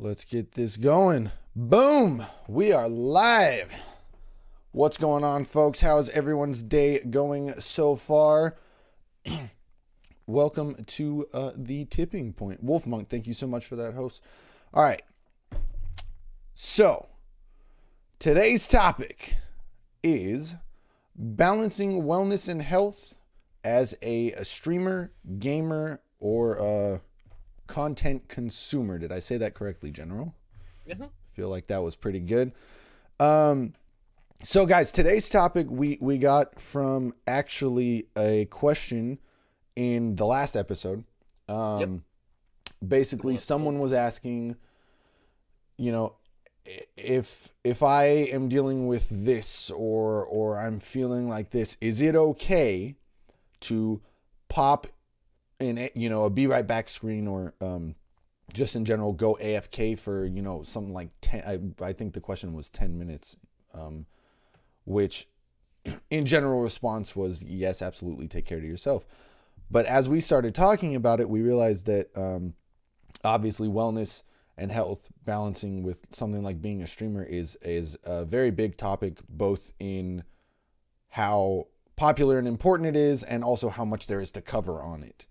Let's get this going. Boom! We are live. What's going on, folks? How's everyone's day going so far? Welcome to the tipping point. Wolf Monk, thank you so much for that, host. All right. So, today's topic is balancing wellness and health as a streamer, gamer, or content consumer. Did I say that correctly, General? Mm-hmm. Feel like that was pretty good. So guys, today's topic we got from actually a question in the last episode. Basically someone was asking, if I am dealing with this or I'm feeling like this, is it okay to pop in a be right back screen or just in general go AFK for something like 10, I think the question was 10 minutes, which in general response was yes, absolutely, take care of yourself. But as we started talking about it, we realized that obviously wellness and health balancing with something like being a streamer is a very big topic, both in how popular and important it is and also how much there is to cover on it.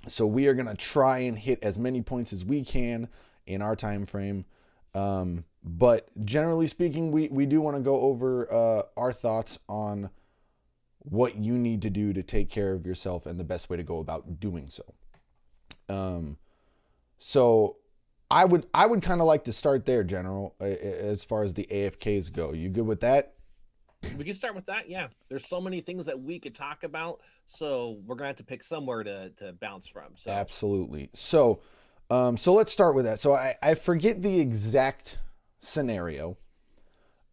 So we are going to try and hit as many points as we can in our time frame. But generally speaking, we do want to go over our thoughts on what you need to do to take care of yourself and the best way to go about doing so. So I would kind of like to start there, General, as far as the AFKs go. You good with that? We can start with that. Yeah, there's so many things that we could talk about, so we're gonna have to pick somewhere to bounce from. So absolutely. So let's start with that. So I forget the exact scenario,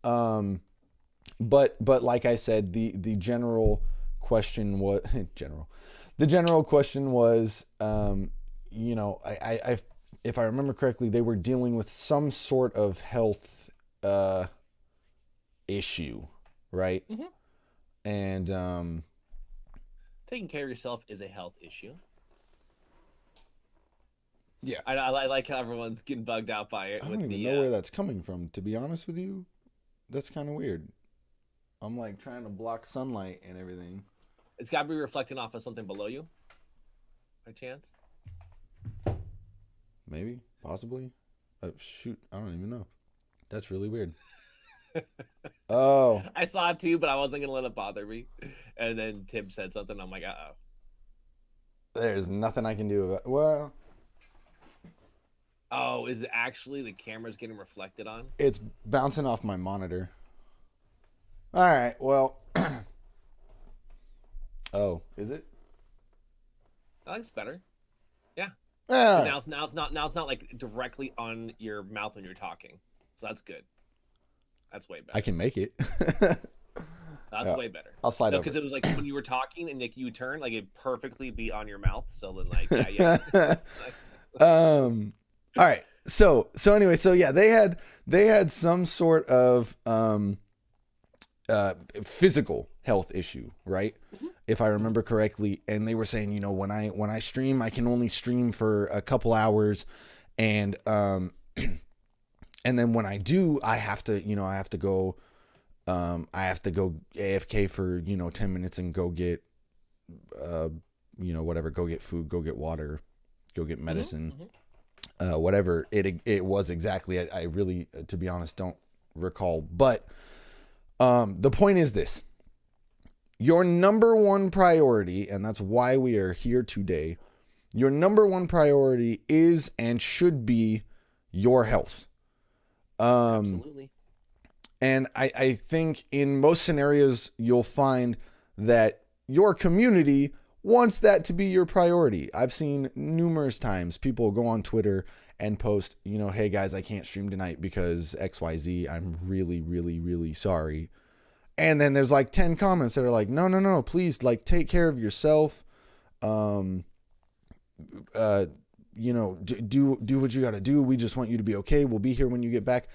but like I said, the general question was the general question was, I if I remember correctly, they were dealing with some sort of health issue. Right. Mm-hmm. And taking care of yourself is a health issue. Yeah, I like how everyone's getting bugged out by it. I don't even know where that's coming from, to be honest with you. That's kind of weird. I'm like trying to block sunlight and everything. It's got to be reflecting off of something below you, by chance. Maybe, possibly. Shoot, I don't even know. That's really weird. Oh, I saw it too, but I wasn't gonna let it bother me. And then Tim said something. I'm like, uh-oh. There's nothing I can do about it. Well, oh, is it actually the camera's getting reflected on? It's bouncing off my monitor. All right, well. Oh, is it? I think it's better. Yeah. Yeah. Now it's not like directly on your mouth when you're talking, so that's good. That's way better. I can make it. That's way better. I'll slide over. Because it was like when you were talking and like you would turn, like it'd perfectly be on your mouth. So then, like, yeah. All right. So anyway, so yeah, they had some sort of physical health issue, right? Mm-hmm. If I remember correctly, and they were saying, when I stream, I can only stream for a couple hours, and then when I do, I have to go AFK for 10 minutes and go get whatever, go get food, go get water, go get medicine, whatever it was exactly. I really, to be honest, don't recall. But the point is this: your number one priority, and that's why we are here today. Your number one priority is and should be your health. Absolutely. And I think in most scenarios, you'll find that your community wants that to be your priority. I've seen numerous times people go on Twitter and post, hey guys, I can't stream tonight because XYZ. I'm really, really, really sorry. And then there's like 10 comments that are like, no, please, like, take care of yourself. Do what you got to do. We just want you to be okay. We'll be here when you get back.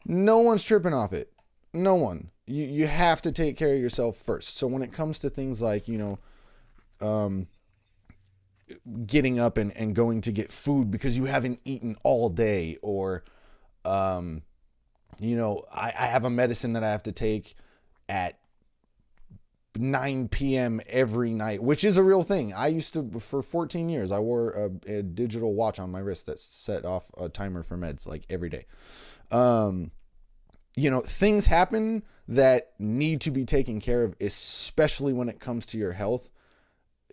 No one's tripping off it. No one. You have to take care of yourself first. So when it comes to things like, getting up and going to get food because you haven't eaten all day, or you know, I have a medicine that I have to take at 9 p.m. every night, which is a real thing. I used to, for 14 years, I wore a digital watch on my wrist that set off a timer for meds like every day. You know, things happen that need to be taken care of, especially when it comes to your health.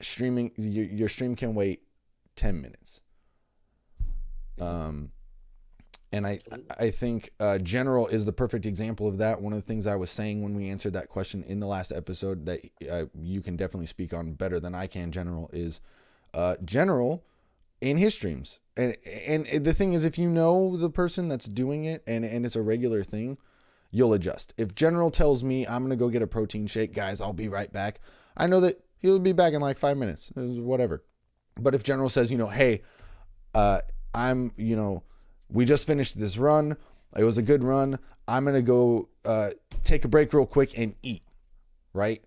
Streaming, your stream can wait 10 minutes. And I think General is the perfect example of that. One of the things I was saying when we answered that question in the last episode that you can definitely speak on better than I can, General, is General in his streams. And the thing is, if you know the person that's doing it and it's a regular thing, you'll adjust. If General tells me I'm going to go get a protein shake, guys, I'll be right back, I know that he'll be back in like 5 minutes, whatever. But if General says, you know, hey, we just finished this run, it was a good run, I'm going to go take a break real quick and eat, right?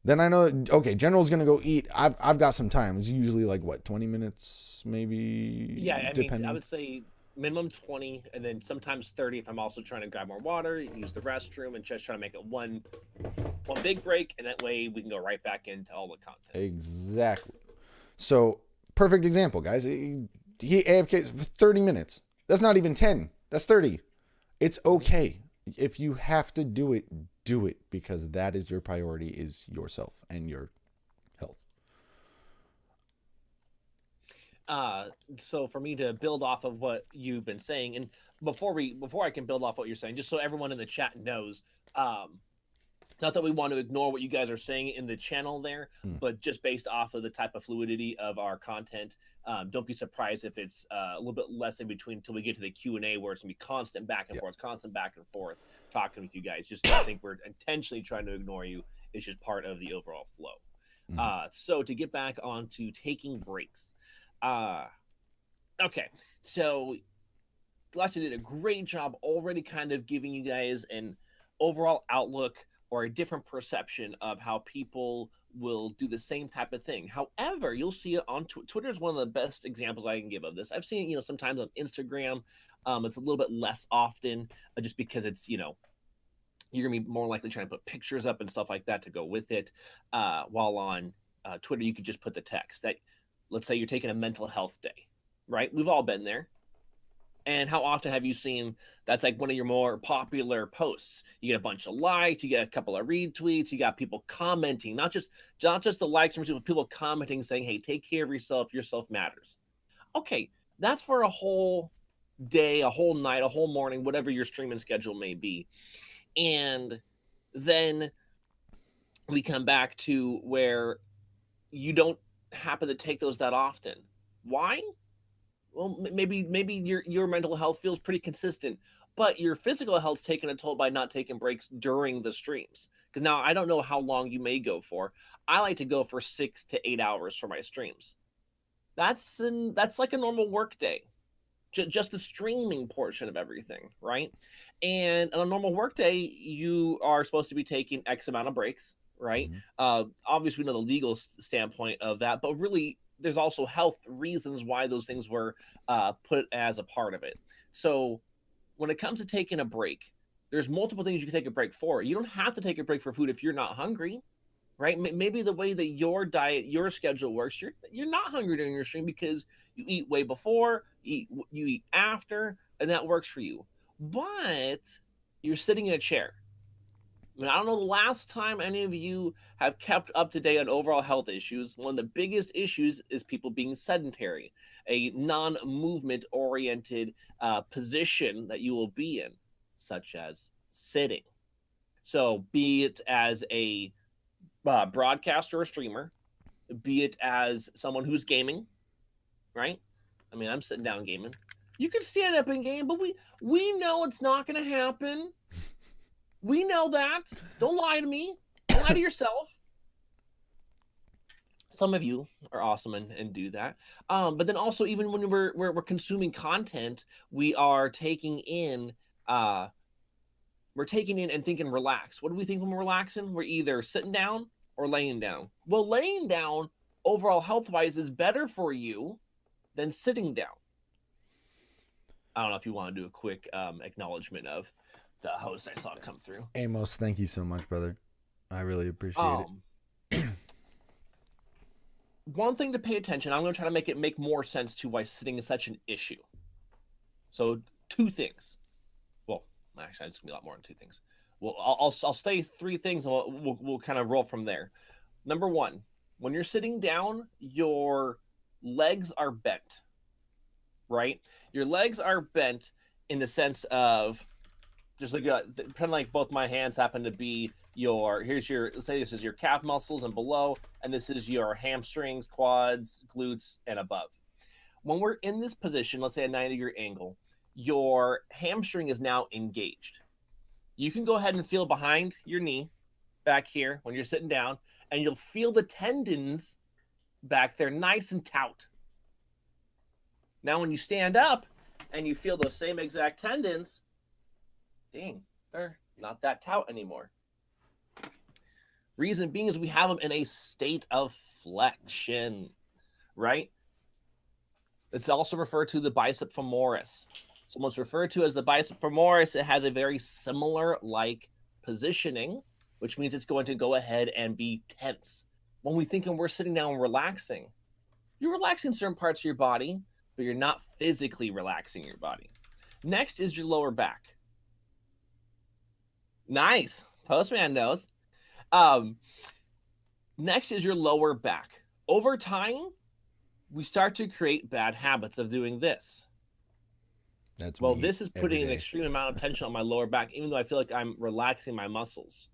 Then I know, okay, General's going to go eat. I've got some time. It's usually like, what, 20 minutes maybe? Yeah, I mean, I would say minimum 20, and then sometimes 30 if I'm also trying to grab more water, use the restroom, and just try to make it one big break, and that way we can go right back into all the content. Exactly. So, perfect example, guys. He AFKs for 30 minutes. That's not even 10. That's 30. It's okay. If you have to do it, because that is your priority, is yourself and your health. So for me to build off of what you've been saying, and before I can build off what you're saying, just so everyone in the chat knows, not that we want to ignore what you guys are saying in the channel there, but just based off of the type of fluidity of our content, don't be surprised if it's a little bit less in between until we get to the Q&A, where it's going to be constant back and forth, talking with you guys. Just don't think we're intentionally trying to ignore you. It's just part of the overall flow. So to get back onto taking breaks. Okay, so Glasser did a great job already kind of giving you guys an overall outlook or a different perception of how people will do the same type of thing. However, you'll see it on Twitter is one of the best examples I can give of this. I've seen it, sometimes on Instagram. It's a little bit less often, just because it's, you're gonna be more likely trying to put pictures up and stuff like that to go with it. While on Twitter, you could just put the text. That, let's say you're taking a mental health day, right? We've all been there. And how often have you seen that's like one of your more popular posts? You get a bunch of likes, you get a couple of retweets, you got people commenting, not just the likes, but people commenting saying, hey, take care of yourself, matters. Okay, that's for a whole day, a whole night, a whole morning, whatever your streaming schedule may be. And then we come back to where you don't happen to take those that often. Why? Well, maybe your mental health feels pretty consistent, but your physical health's taken a toll by not taking breaks during the streams. Because now I don't know how long you may go for. I like to go for 6 to 8 hours for my streams. That's like a normal work day, just the streaming portion of everything, right? And on a normal work day, you are supposed to be taking X amount of breaks, right? Obviously, we know the legal standpoint of that, but really, there's also health reasons why those things were put as a part of it. So when it comes to taking a break, there's multiple things you can take a break for. You don't have to take a break for food if you're not hungry, right? Maybe the way that your diet, your schedule works, you're not hungry during your stream because you eat way before, you eat after, and that works for you. But you're sitting in a chair. I mean, I don't know the last time any of you have kept up to date on overall health issues. One of the biggest issues is people being sedentary, a non-movement oriented position that you will be in, such as sitting. So be it as a broadcaster or streamer, be it as someone who's gaming, right? I mean, I'm sitting down gaming. You can stand up and game, but we know it's not going to happen. We know that. Don't lie to me. Don't lie to yourself. Some of you are awesome and do that. But then also, even when we're consuming content, we are taking in and thinking relax. What do we think when we're relaxing? We're either sitting down or laying down. Well, laying down overall health wise is better for you than sitting down. I don't know if you want to do a quick acknowledgement of the host I saw come through. Amos, thank you so much, brother. I really appreciate it. Um, one thing to pay attention, I'm going to try to make it make more sense to why sitting is such an issue. So, two things. Well, actually, it's going to be a lot more than two things. Well, I'll say three things, and we'll kind of roll from there. Number one, when you're sitting down, your legs are bent, right? Your legs are bent in the sense of just like pretend like both my hands happen to be let's say this is your calf muscles and below, and this is your hamstrings, quads, glutes, and above. When we're in this position, let's say a 90-degree angle, your hamstring is now engaged. You can go ahead and feel behind your knee back here when you're sitting down, and you'll feel the tendons back there nice and taut. Now, when you stand up and you feel those same exact tendons, dang, they're not that taut anymore. Reason being is we have them in a state of flexion, right? It's also referred to the bicep femoris. So what's referred to as the bicep femoris, it has a very similar like positioning, which means it's going to go ahead and be tense. When we think we're sitting down and relaxing, you're relaxing certain parts of your body, but you're not physically relaxing your body. Next is your lower back. Nice. Postman knows. Next is your lower back. Over time, we start to create bad habits of doing this. This is putting an extreme amount of tension on my lower back, even though I feel like I'm relaxing my muscles.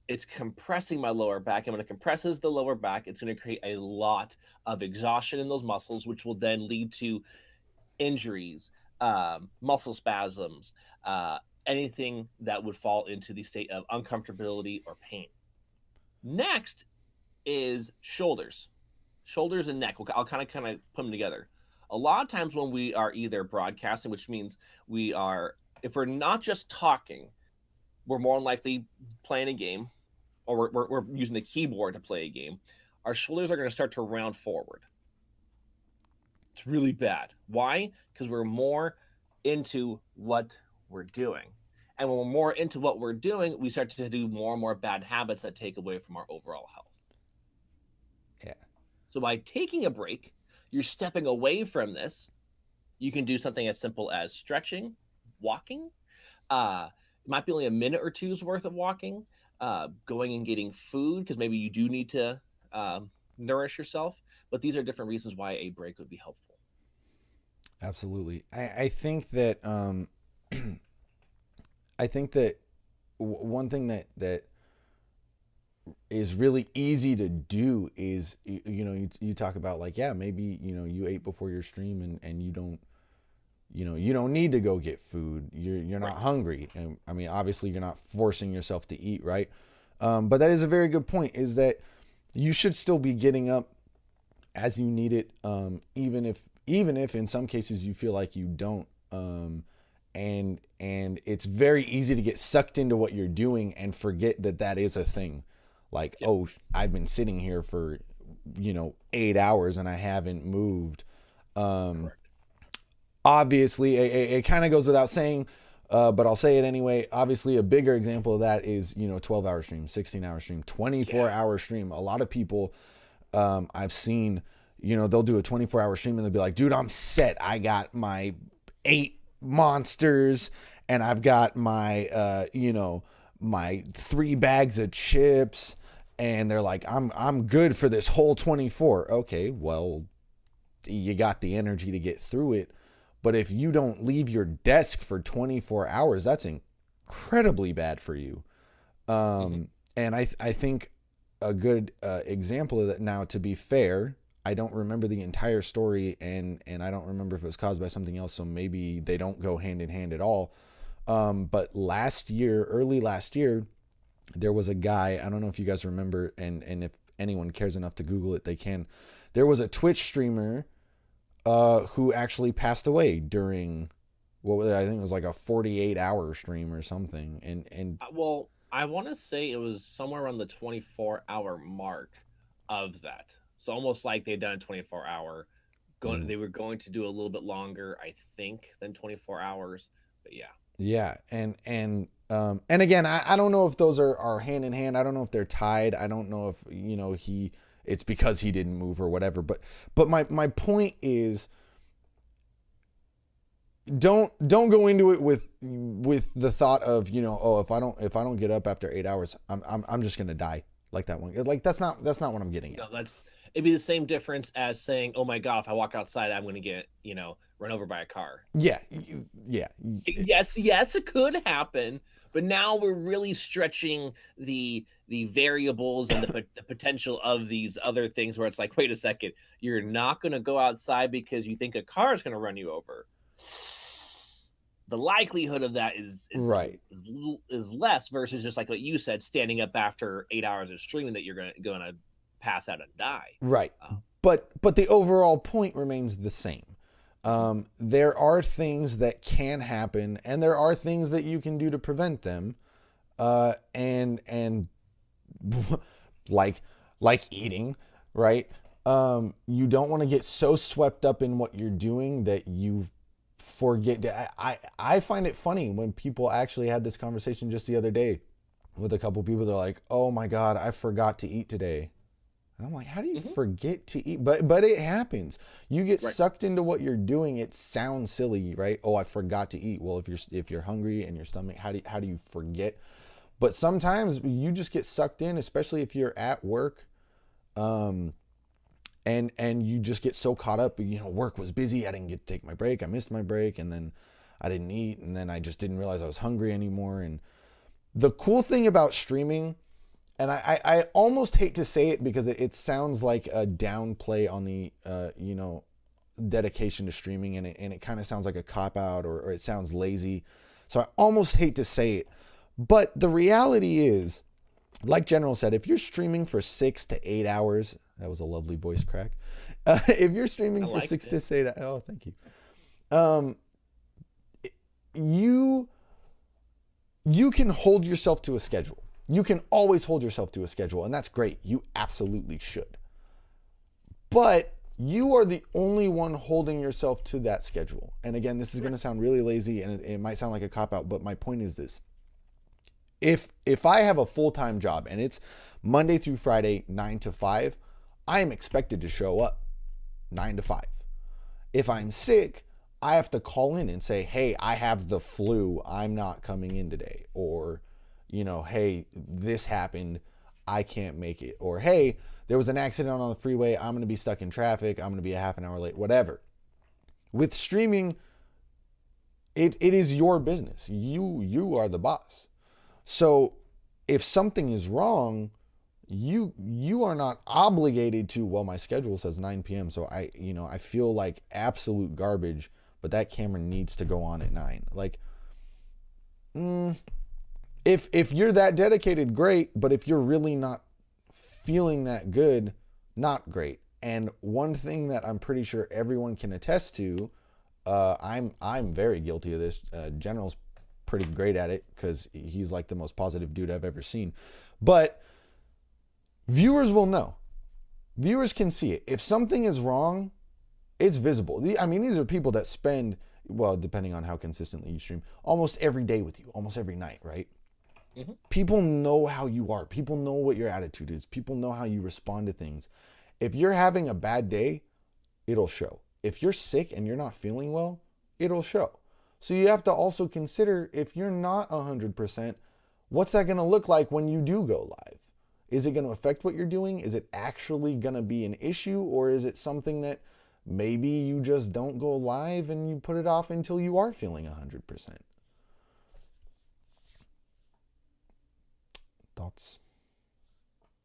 It's compressing my lower back, and when it compresses the lower back, it's going to create a lot of exhaustion in those muscles, which will then lead to injuries, muscle spasms, anything that would fall into the state of uncomfortability or pain. Next is shoulders and neck. I'll kind of put them together. A lot of times when we are either broadcasting, which means if we're not just talking, we're more likely playing a game, or we're using the keyboard to play a game. Our shoulders are going to start to round forward. It's really bad. Why? Because we're more into what we're doing. And when we're more into what we're doing, we start to do more and more bad habits that take away from our overall health. Yeah. So by taking a break, you're stepping away from this. You can do something as simple as stretching, walking. It might be only a minute or two's worth of walking, going and getting food, because maybe you do need to nourish yourself. But these are different reasons why a break would be helpful. Absolutely. I think that one thing that is really easy to do is, you talk about like, yeah, maybe, you ate before your stream and you don't need to go get food. You're not hungry. And I mean, obviously you're not forcing yourself to eat, right? But that is a very good point, is that you should still be getting up as you need it. Even if in some cases you feel like you don't, and it's very easy to get sucked into what you're doing and forget that is a thing. Like, yep. Oh, I've been sitting here for 8 hours and I haven't moved. Obviously, it kind of goes without saying, but I'll say it anyway. Obviously, a bigger example of that is 12-hour stream, 16-hour stream, 24-hour stream. A lot of people I've seen, they'll do a 24-hour stream and they'll be like, dude, I'm set. I got my 8 monsters and I've got my my 3 bags of chips, and they're like, I'm good for this whole 24. Okay, well, you got the energy to get through it, but if you don't leave your desk for 24 hours, that's incredibly bad for you. And I think a good example of that, now, to be fair, I don't remember the entire story, and I don't remember if it was caused by something else, so maybe they don't go hand in hand at all. But early last year, there was a guy, I don't know if you guys remember, and if anyone cares enough to Google it, they can. There was a Twitch streamer who actually passed away during, I think it was like a 48-hour stream or something. And I want to say it was somewhere around the 24-hour mark of that. It's almost like they've done a 24-hour. Mm. They were going to do a little bit longer, I think, than 24 hours. But yeah. Yeah, and again, I don't know if those are hand in hand. I don't know if they're tied. I don't know if it's because he didn't move or whatever. But my point is, don't go into it with the thought of, oh, if I don't get up after 8 hours, I'm just gonna die like that one. Like that's not what I'm getting at. No, it'd be the same difference as saying, "Oh my god, if I walk outside, I'm going to get run over by a car." Yeah, yeah. Yes, it could happen, but now we're really stretching the variables and the potential of these other things where it's like, wait a second, you're not going to go outside because you think a car is going to run you over. The likelihood of that is right. is less versus just like what you said, standing up after 8 hours of streaming that you're going to pass out and die. Right. But the overall point remains the same. There are things that can happen, and there are things that you can do to prevent them. And like eating, right? You don't want to get so swept up in what you're doing that you forget. I find it funny when people actually had this conversation just the other day with a couple people. They're like, "Oh my God, I forgot to eat today." And I'm like, how do you forget to eat? But it happens. You get sucked into what you're doing. It sounds silly, right? Oh, I forgot to eat. Well, if you're hungry and your stomach, how do you forget? But sometimes you just get sucked in, especially if you're at work, and you just get so caught up. Work was busy. I didn't get to take my break. I missed my break, and then I didn't eat, and then I just didn't realize I was hungry anymore. And the cool thing about streaming, and I almost hate to say it because it sounds like a downplay on the dedication to streaming, and it kind of sounds like a cop out, or it sounds lazy. So I almost hate to say it, but the reality is, like General said, if you're streaming for 6 to 8 hours, that was a lovely voice crack. If you're streaming for 6 to 8 hours, oh, thank you. You can hold yourself to a schedule. You can always hold yourself to a schedule, and that's great. You absolutely should. But you are the only one holding yourself to that schedule. And again, this is going to sound really lazy, and it might sound like a cop-out, but my point is this. If I have a full-time job and it's Monday through Friday, 9 to 5, I am expected to show up 9 to 5. If I'm sick, I have to call in and say, hey, I have the flu. I'm not coming in today. Or, hey, this happened. I can't make it. Or, hey, there was an accident on the freeway. I'm going to be stuck in traffic. I'm going to be a half an hour late, whatever. With streaming, it is your business. You are the boss. So if something is wrong, you are not obligated to, well, my schedule says 9 p.m. So I feel like absolute garbage, but that camera needs to go on at 9. Like, if you're that dedicated, great. But if you're really not feeling that good, not great. And one thing that I'm pretty sure everyone can attest to, I'm very guilty of this. General's pretty great at it because he's like the most positive dude I've ever seen. But viewers will know. Viewers can see it. If something is wrong, it's visible. I mean, these are people that spend, well, depending on how consistently you stream, almost every day with you, almost every night, right? Mm-hmm. People know how you are. People know what your attitude is. People know how you respond to things. If you're having a bad day, it'll show. If you're sick and you're not feeling well, it'll show. So you have to also consider, if you're not 100%, what's that going to look like when you do go live? Is it going to affect what you're doing? Is it actually going to be an issue? Or is it something that maybe you just don't go live and you put it off until you are feeling 100%?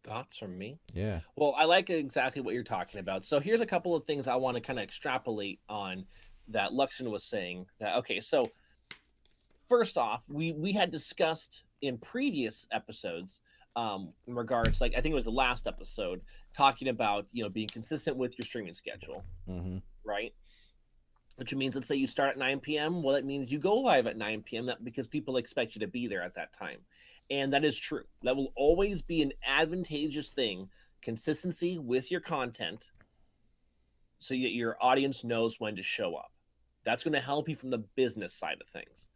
Thoughts from me? Yeah. Well, I like exactly what you're talking about. So here's a couple of things I want to kind of extrapolate on that Luxin was saying. Okay, so first off, we had discussed in previous episodes in regards, like I think it was the last episode, talking about being consistent with your streaming schedule, right? Which means, let's say you start at 9 p.m. Well, that means you go live at 9 p.m. because people expect you to be there at that time. And that is true. That will always be an advantageous thing consistency with your content so that your audience knows when to show up. That's going to help you from the business side of things.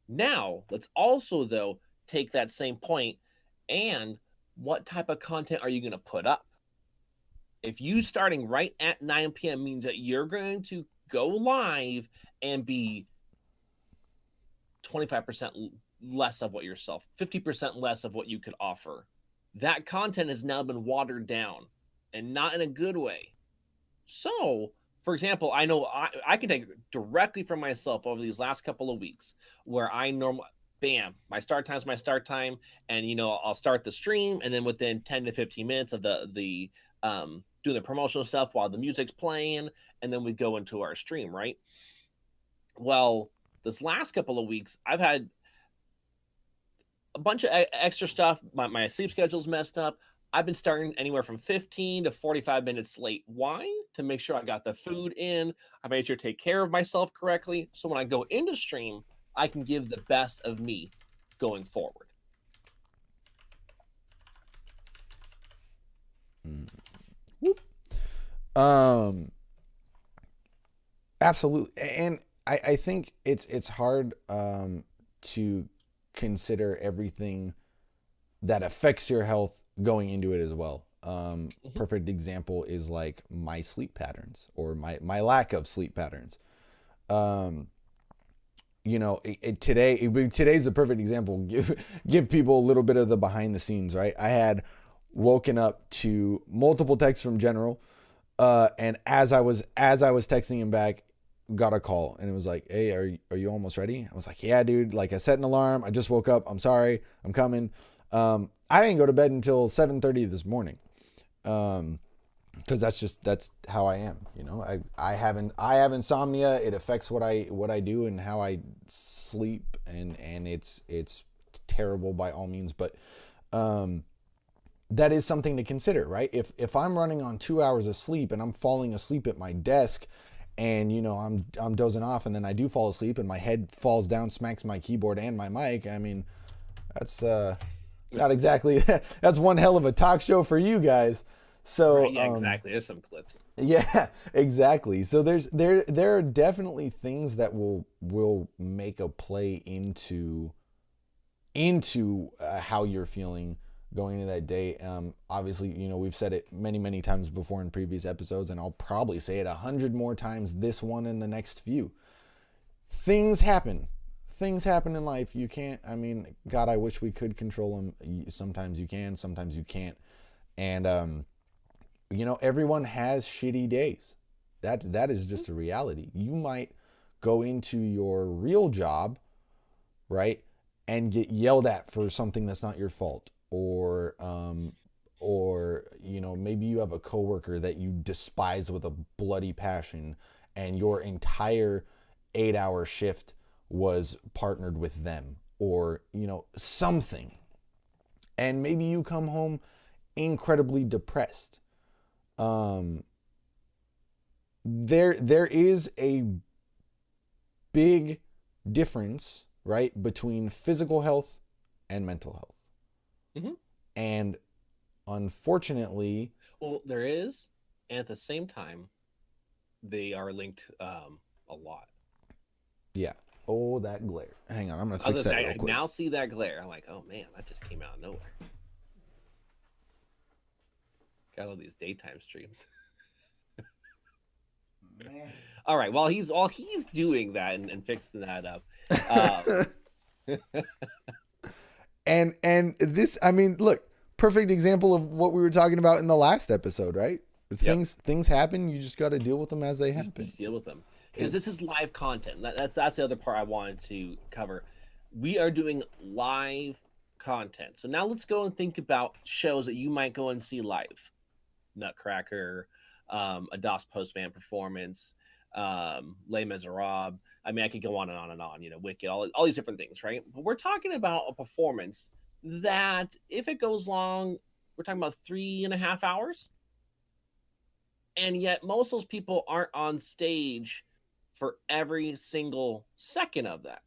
Now, let's also, though, take that same point and what type of content are you going to put up? If you starting right at 9 p.m. means that you're going to go live and be 25% less of what yourself, 50% less of what you could offer. That content has now been watered down and not in a good way. So, for example, I know I can take directly from myself over these last couple of weeks where I normally, bam, my start time's my start time. And, I'll start the stream. And then within 10 to 15 minutes of the doing the promotional stuff while the music's playing. And then we go into our stream, right? Well, this last couple of weeks, I've had a bunch of extra stuff. My sleep schedule's messed up. I've been starting anywhere from 15 to 45 minutes late. Why? To make sure I got the food in. I made sure to take care of myself correctly. So when I go into stream, I can give the best of me going forward. Absolutely. And I think it's hard to consider everything that affects your health going into it as well. Perfect example is like my sleep patterns or my lack of sleep patterns. Today's a perfect example. Give people a little bit of the behind the scenes, right? I had woken up to multiple texts from General, and as I was texting him back, got a call, and it was like, "Hey, are you almost ready?" I was like, "Yeah, dude. Like, I set an alarm. I just woke up. I'm sorry. I'm coming." I didn't go to bed until 7:30 this morning, because that's how I am. I have insomnia. It affects what I do and how I sleep, and it's terrible by all means. But that is something to consider, right? If I'm running on 2 hours of sleep and I'm falling asleep at my desk, and I'm dozing off, and then I do fall asleep, and my head falls down, smacks my keyboard and my mic. I mean, that's not exactly. That's one hell of a talk show for you guys. So right, yeah, exactly. There's some clips. Yeah, exactly. So there are definitely things that will make a play into how you're feeling going into that day. Obviously, we've said it many times before in previous episodes, and I'll probably say it 100 more times this one and the next few. Things happen in life. You can't, God, I wish we could control them. Sometimes you can, sometimes you can't. And everyone has shitty days. That is just a reality. You might go into your real job, right, and get yelled at for something that's not your fault. Or maybe you have a coworker that you despise with a bloody passion, and your entire 8-hour shift was partnered with them, or something. And maybe you come home incredibly depressed. There is a big difference, right, between physical health and mental health. Mm-hmm. And unfortunately, well, there is, and at the same time, they are linked a lot. Yeah. Oh, that glare. Hang on, I'm gonna fix that real quick. I now see that glare. I'm like, oh man, that just came out of nowhere. Got all these daytime streams. Man. All right. While he's doing that and fixing that up. And this, look, perfect example of what we were talking about in the last episode, right? Things happen. You just got to deal with them as they happen. Just deal with them, because this is live content. That's the other part I wanted to cover. We are doing live content. So now let's go and think about shows that you might go and see live. Nutcracker, a DOS Postman performance, Les Miserables. I could go on and on and on. Wicked, all these different things, right? But we're talking about a performance that, if it goes long, we're talking about 3.5 hours. And yet most of those people aren't on stage for every single second of that.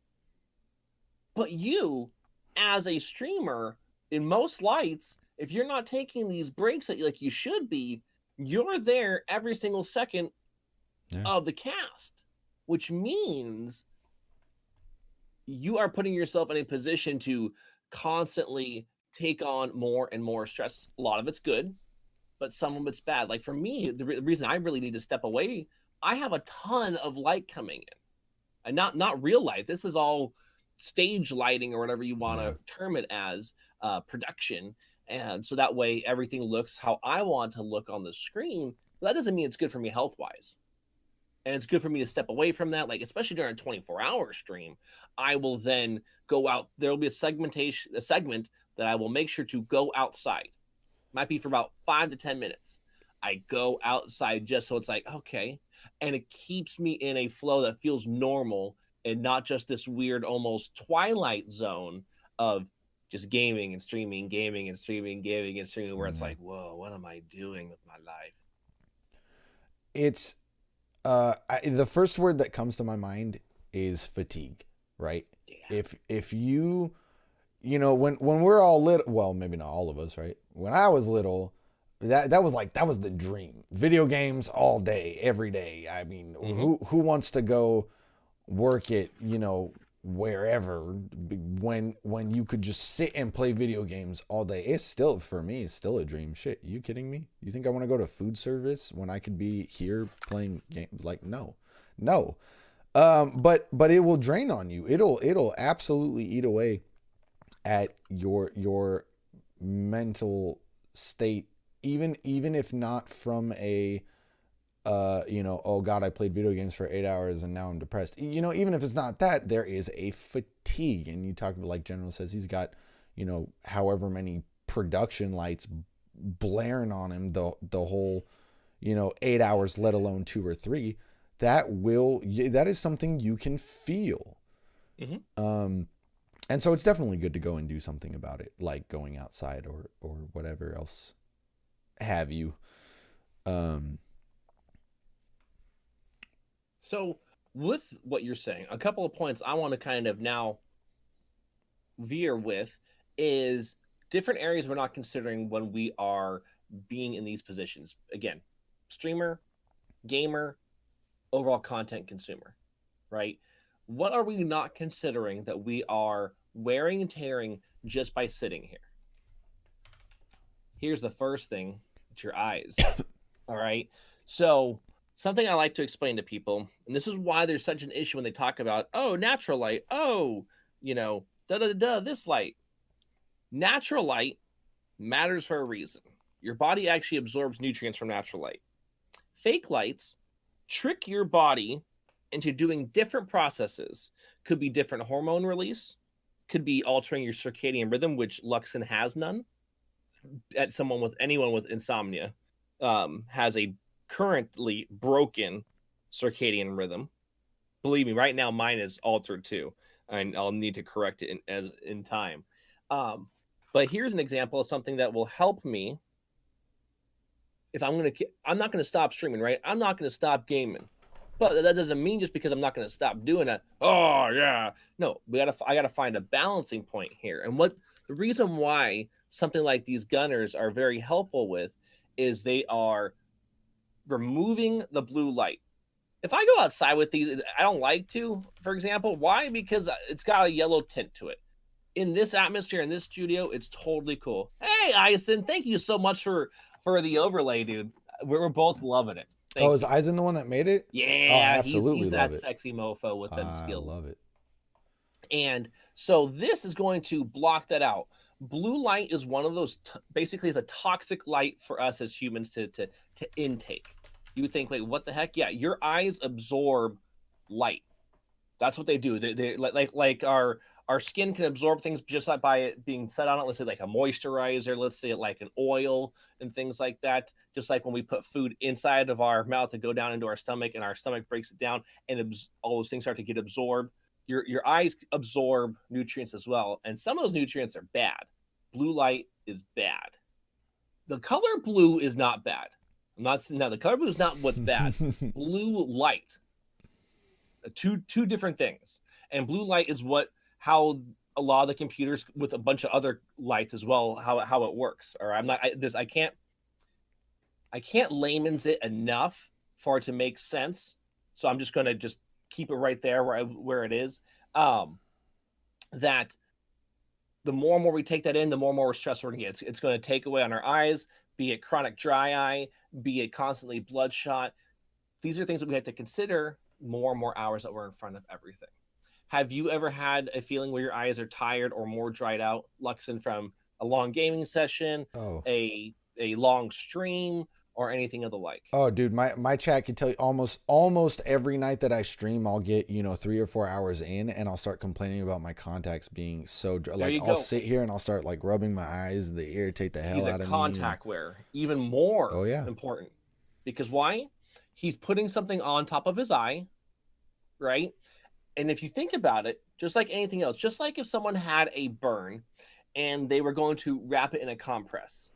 But you, as a streamer, in most lights, if you're not taking these breaks that like you should be, you're there every single second of the cast, which means you are putting yourself in a position to constantly take on more and more stress. A lot of it's good, but some of it's bad. Like for me, the reason I really need to step away, I have a ton of light coming in, and not real light. This is all stage lighting or whatever you want to term it as, production. And so that way everything looks how I want to look on the screen. But that doesn't mean it's good for me health wise. And it's good for me to step away from that. Like, especially during a 24-hour stream, I will then go out. There'll be a segment that I will make sure to go outside. Might be for about 5 to 10 minutes. I go outside just so it's like, okay. And it keeps me in a flow that feels normal and not just this weird, almost Twilight Zone of just gaming and streaming, gaming and streaming, gaming and streaming, where it's like, whoa, what am I doing with my life? It's the first word that comes to my mind is fatigue, right? Yeah. If you know, when we're all little, well, maybe not all of us, right? When I was little, that was the dream. Video games all day, every day. I mean, who wants to go work at, you know, wherever when you could just sit and play video games all day? It's still, for me, it's still a dream. Shit, you kidding me? You think I want to go to food service when I could be here playing games? Like, no. But it will drain on you. It'll absolutely eat away at your mental state, even if not from a you know, oh God, I played video games for 8 hours and now I'm depressed. You know, even if it's not that, there is a fatigue. And you talk about, like General says, he's got, you know, however many production lights blaring on him the whole, you know, 8 hours, let alone 2 or 3. That is something you can feel. And so it's definitely good to go and do something about it, like going outside or whatever else have you. So with what you're saying, a couple of points I want to kind of now veer with is different areas we're not considering when we are being in these positions. Again, streamer, gamer, overall content consumer, right? What are we not considering that we are wearing and tearing just by sitting here? Here's the first thing. It's your eyes. All right. So something I like to explain to people, and this is why there's such an issue when they talk about, oh, natural light. Oh, you know, this light. Natural light matters for a reason. Your body actually absorbs nutrients from natural light. Fake lights trick your body into doing different processes. Could be different hormone release, could be altering your circadian rhythm, which Luxin has none. Anyone with insomnia has a currently broken circadian rhythm. Believe me, right now mine is altered too, and I'll need to correct it in time. But here's an example of something that will help me. If I'm not gonna stop streaming, right? I'm not gonna stop gaming, but that doesn't mean just because I'm not gonna stop doing it. Oh yeah, no, I gotta find a balancing point here. And what the reason why something like these gunners are very helpful with is they are removing the blue light. If I go outside with these, I don't like to, for example. Why? Because it's got a yellow tint to it. In this atmosphere, in this studio, it's totally cool. Hey, Eisen, thank you so much for the overlay, dude. We're both loving it. Is Eisen the one that made it? Yeah, absolutely. He's that sexy mofo with them skills. I love it. And so this is going to block that out. Blue light is one of those, basically is a toxic light for us as humans to intake. You would think, wait, what the heck? Yeah, your eyes absorb light. That's what they do. They like our skin can absorb things just like by it being set on it. Let's say like a moisturizer, let's say like an oil and things like that. Just like when we put food inside of our mouth to go down into our stomach and our stomach breaks it down and all those things start to get absorbed. Your eyes absorb nutrients as well. And some of those nutrients are bad. Blue light is bad. The color blue is not bad. The color blue is not what's bad. Blue light. Two different things. And blue light is how a lot of the computers with a bunch of other lights as well, how it works. Or I can't layman's it enough for it to make sense. So I'm just going to just keep it right there where it is. That the more and more we take that in, the more and more stress we're going to get. It's going to take away on our eyes, be it chronic dry eye, be it constantly bloodshot. These are things that we have to consider more and more hours that we're in front of everything. Have you ever had a feeling where your eyes are tired or more dried out, Luxin, from a long gaming session, Oh. a long stream, or anything of the like? Oh, dude, my chat can tell you almost every night that I stream, I'll get 3 or 4 hours in, and I'll start complaining about my contacts being so like I'll sit here and I'll start like rubbing my eyes. They irritate the hell out of me. He's a contact wearer, even more important, because why? He's putting something on top of his eye, right? And if you think about it, just like anything else, just like if someone had a burn and they were going to wrap it in a compress.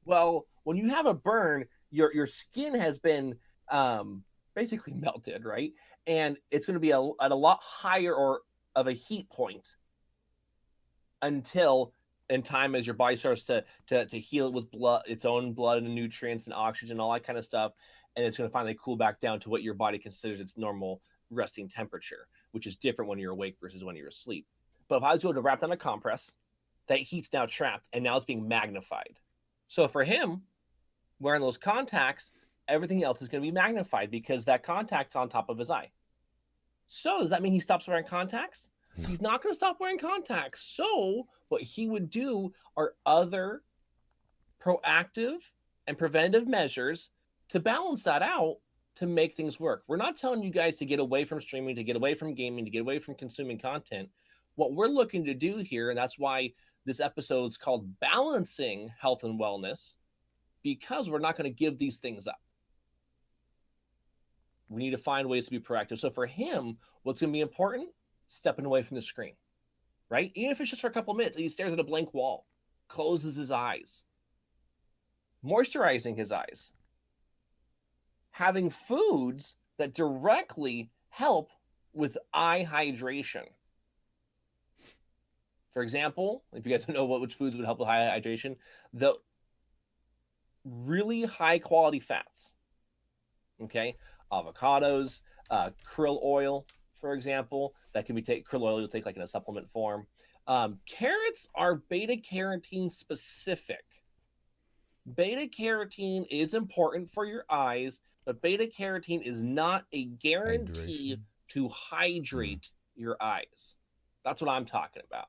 Well, when you have a burn, your skin has been basically melted, right? And it's going to be at a lot higher or of a heat point until in time as your body starts to heal with blood, its own blood and nutrients and oxygen, all that kind of stuff. And it's going to finally cool back down to what your body considers its normal resting temperature, which is different when you're awake versus when you're asleep. But if I was able to wrap down a compress, that heat's now trapped and now it's being magnified. So for him, wearing those contacts, everything else is going to be magnified because that contact's on top of his eye. So does that mean he stops wearing contacts? He's not going to stop wearing contacts. So what he would do are other proactive and preventive measures to balance that out to make things work. We're not telling you guys to get away from streaming, to get away from gaming, to get away from consuming content. What we're looking to do here, and that's why this episode is called Balancing Health and Wellness, because we're not going to give these things up. We need to find ways to be proactive. So for him, what's going to be important? Stepping away from the screen, right? Even if it's just for a couple of minutes, he stares at a blank wall, closes his eyes, moisturizing his eyes, having foods that directly help with eye hydration. For example, if you guys don't know which foods would help with eye hydration, the really high quality fats, okay? Avocados, krill oil, for example, that can be krill oil you'll take like in a supplement form. Carrots are beta carotene specific. Beta carotene is important for your eyes, but beta carotene is not a guarantee to hydrate your eyes. That's what I'm talking about.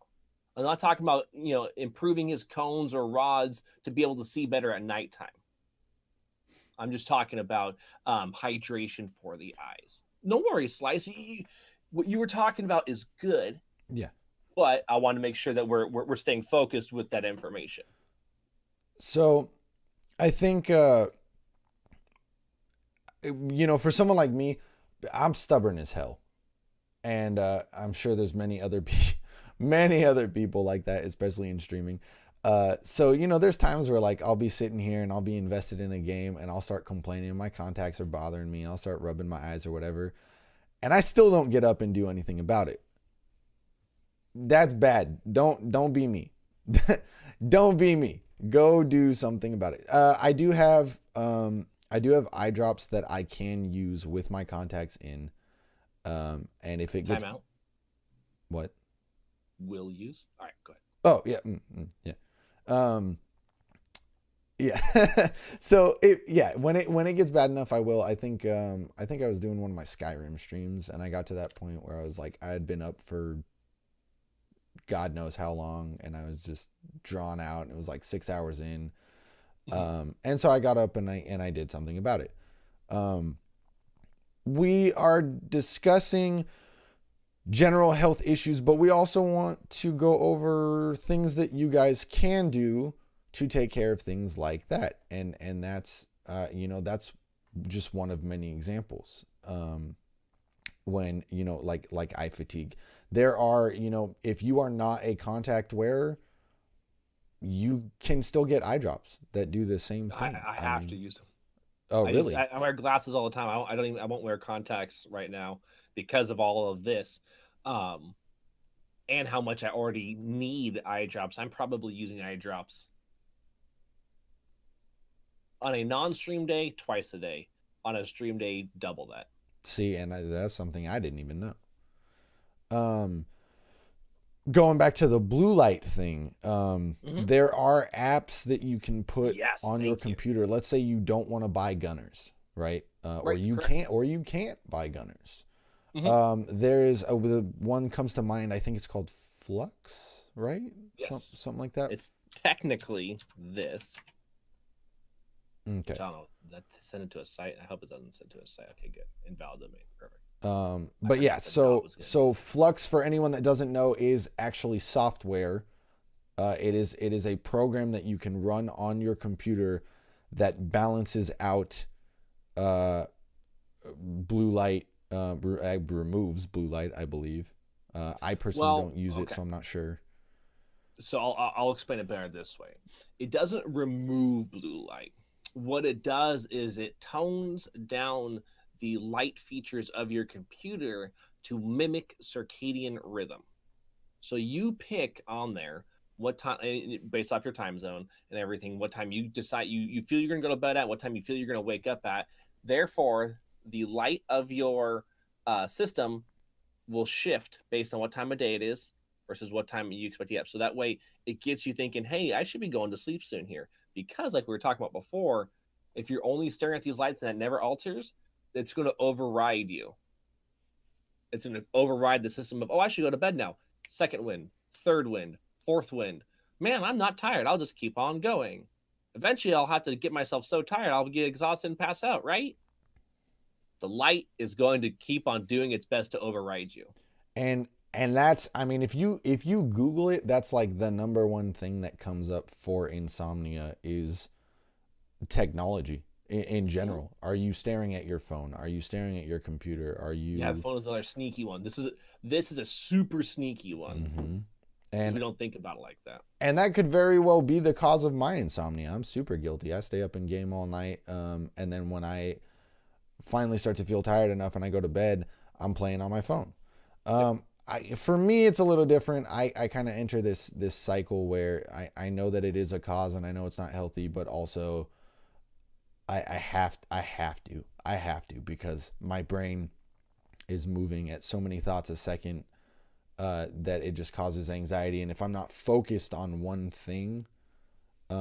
I'm not talking about, improving his cones or rods to be able to see better at nighttime. I'm just talking about hydration for the eyes. No worries, Slice. What you were talking about is good. Yeah. But I want to make sure that we're staying focused with that information. So I think, for someone like me, I'm stubborn as hell. And I'm sure there's many other people like that, especially in streaming. So, there's times where like I'll be sitting here and I'll be invested in a game and I'll start complaining. My contacts are bothering me. I'll start rubbing my eyes or whatever. And I still don't get up and do anything about it. That's bad. Don't be me. Don't be me. Go do something about it. I do have eye drops that I can use with my contacts in. And if it gets time out. What? Will use. All right, go ahead. Oh yeah, yeah. Yeah. So when it gets bad enough, I will. I think I was doing one of my Skyrim streams, and I got to that point where I was like, I had been up for God knows how long, and I was just drawn out, and it was like 6 hours in. And so I got up and I did something about it. We are discussing general health issues, but we also want to go over things that you guys can do to take care of things like that. And that's, that's just one of many examples. When, like eye fatigue, there are, if you are not a contact wearer, you can still get eye drops that do the same thing. I have to use them. Oh, really? I wear glasses all the time. I won't wear contacts right now because of all of this. and how much I already need eye drops. I'm probably using eye drops on a non-stream day twice a day. On a stream day, double that. See, and that's something I didn't even know. Going back to the blue light thing, there are apps that you can put on your computer. Let's say you don't want to buy gunners, right? Or you can't buy gunners. There is the one comes to mind. I think it's called Flux, right? Yes. Something like that. It's technically this. Okay. I don't know. That send it to a site. I hope it doesn't send to a site. Okay, good. Invalid domain. Perfect. But yeah, so Flux, for anyone that doesn't know, is actually software. It is a program that you can run on your computer that balances out blue light, removes blue light, I believe. I personally don't use it, so I'm not sure. So I'll explain it better this way. It doesn't remove blue light. What it does is it tones down the light features of your computer to mimic circadian rhythm. So you pick on there what time, based off your time zone and everything, what time you decide you feel you're going to go to bed at, what time you feel you're going to wake up at. Therefore, the light of your system will shift based on what time of day it is versus what time you expect to get up. So that way it gets you thinking, hey, I should be going to sleep soon here. Because like we were talking about before, if you're only staring at these lights and it never alters, it's going to override you. It's going to override the system of, oh, I should go to bed now. Second wind, third wind, fourth wind. Man, I'm not tired. I'll just keep on going. Eventually, I'll have to get myself so tired, I'll get exhausted and pass out, right? The light is going to keep on doing its best to override you. And that's, I mean, if you Google it, that's like the number one thing that comes up for insomnia is technology in general. Are you staring at your phone? Are you staring at your computer? Are you? Yeah, the phone is another sneaky one. This is a super sneaky one. And we don't think about it like that. And that could very well be the cause of my insomnia. I'm super guilty. I stay up and game all night. And then when I finally start to feel tired enough and I go to bed, I'm playing on my phone. For me, it's a little different. I kind of enter this cycle where I know that it is a cause and I know it's not healthy, but also I have to because my brain is moving at so many thoughts a second that it just causes anxiety. And if I'm not focused on one thing, but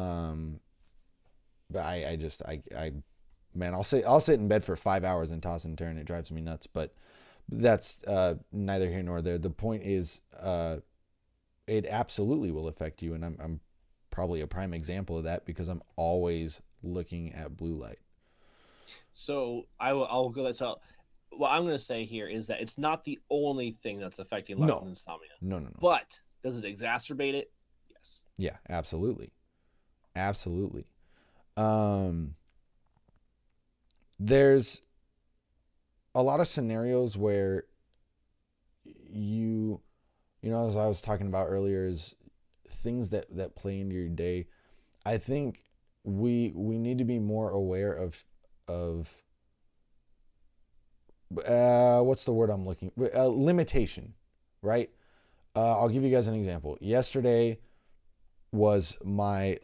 I'll sit in bed for 5 hours and toss and turn. It drives me nuts, but that's neither here nor there. The point is, it absolutely will affect you, and I'm probably a prime example of that because I'm always looking at blue light. So I'll go. So what I'm going to say here is that it's not the only thing that's affecting Luxin insomnia. No. But does it exacerbate it? Yes. Yeah, absolutely. There's a lot of scenarios where you know, as I was talking about earlier, is things that play into your day. I think we need to be more aware of what's the word I'm looking limitation, right? I'll give you guys an example. Yesterday was my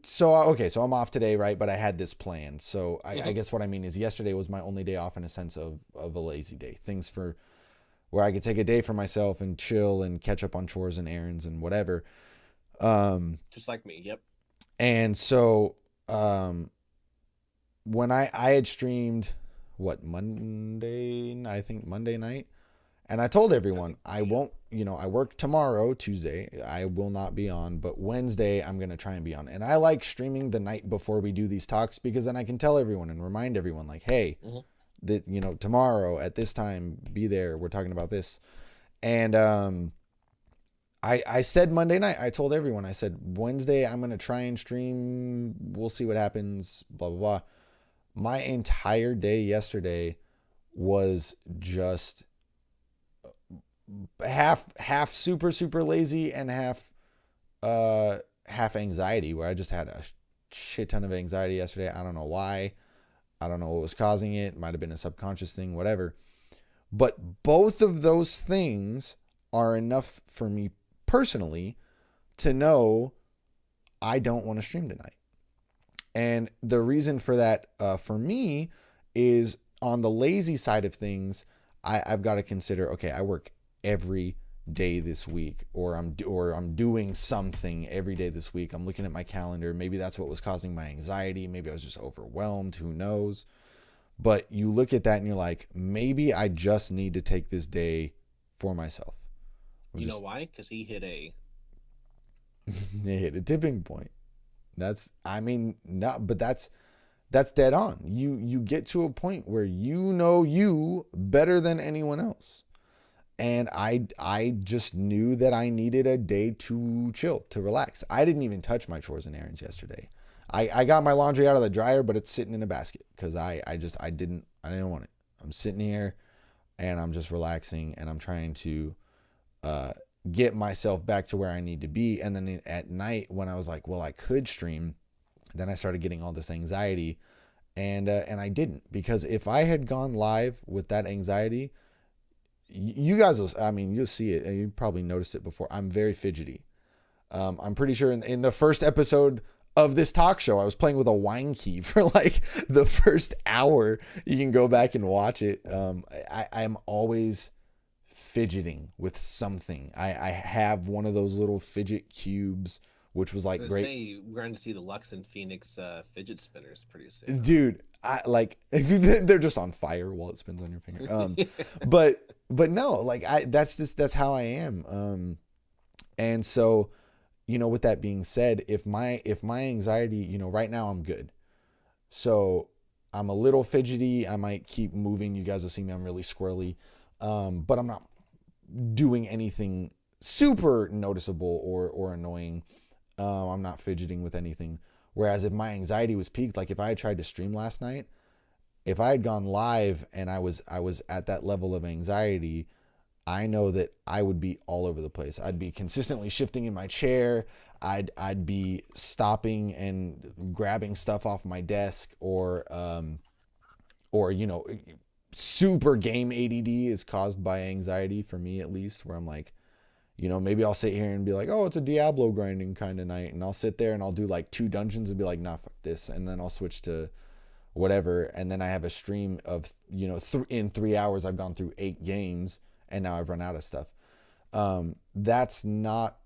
so I'm off today, right? But I had this plan. So I guess what I mean is yesterday was my only day off in a sense of a lazy day. Things for where I could take a day for myself and chill and catch up on chores and errands and whatever. Just like me. Yep. And so when I had streamed Monday night, and I told everyone I won't, I work tomorrow, Tuesday, I will not be on, but Wednesday I'm going to try and be on. And I like streaming the night before we do these talks because then I can tell everyone and remind everyone like, hey, that, tomorrow at this time, be there. We're talking about this. And I said Monday night, I told everyone, I said, Wednesday I'm going to try and stream. We'll see what happens, blah, blah, blah. My entire day yesterday was just half super lazy and half anxiety, where I just had a shit ton of anxiety yesterday. I don't know why. I don't know what was causing it. It might have been a subconscious thing, whatever. But both of those things are enough for me personally to know I don't want to stream tonight. And the reason for that for me is on the lazy side of things, I've got to consider, okay, I work every day this week, or I'm doing something every day this week. I'm looking at my calendar. Maybe that's what was causing my anxiety. Maybe I was just overwhelmed. Who knows? But you look at that and you're like, maybe I just need to take this day for myself. You know why? Because he hit a tipping point. That's dead on. You get to a point where you know you better than anyone else. And I just knew that I needed a day to chill, to relax. I didn't even touch my chores and errands yesterday. I got my laundry out of the dryer, but it's sitting in a basket because I didn't want it. I'm sitting here and I'm just relaxing, and I'm trying to get myself back to where I need to be. And then at night, when I was like, well, I could stream, then I started getting all this anxiety, and I didn't, because if I had gone live with that anxiety, you guys will, you'll see it, and you probably noticed it before. I'm very fidgety. I'm pretty sure in the first episode of this talk show, I was playing with a wine key for like the first hour. You can go back and watch it. I'm always fidgeting with something. I have one of those little fidget cubes, which was like great. We're going to see the Luxin Pheonix fidget spinners pretty soon. Dude, they're just on fire while it spins on your finger. But no, like that's how I am. And so, with that being said, if my anxiety, right now I'm good. So I'm a little fidgety. I might keep moving. You guys will see me. I'm really squirrely. But I'm not doing anything super noticeable or annoying. I'm not fidgeting with anything. Whereas if my anxiety was peaked, like if I had tried to stream last night, if I had gone live and I was at that level of anxiety, I know that I would be all over the place. I'd be consistently shifting in my chair. I'd be stopping and grabbing stuff off my desk, or super game ADD is caused by anxiety for me, at least, where I'm like, maybe I'll sit here and be like, oh, it's a Diablo grinding kind of night. And I'll sit there and I'll do like 2 dungeons and be like, nah, fuck this. And then I'll switch to whatever. And then I have a stream of, in 3 hours, I've gone through 8 games and now I've run out of stuff. That's not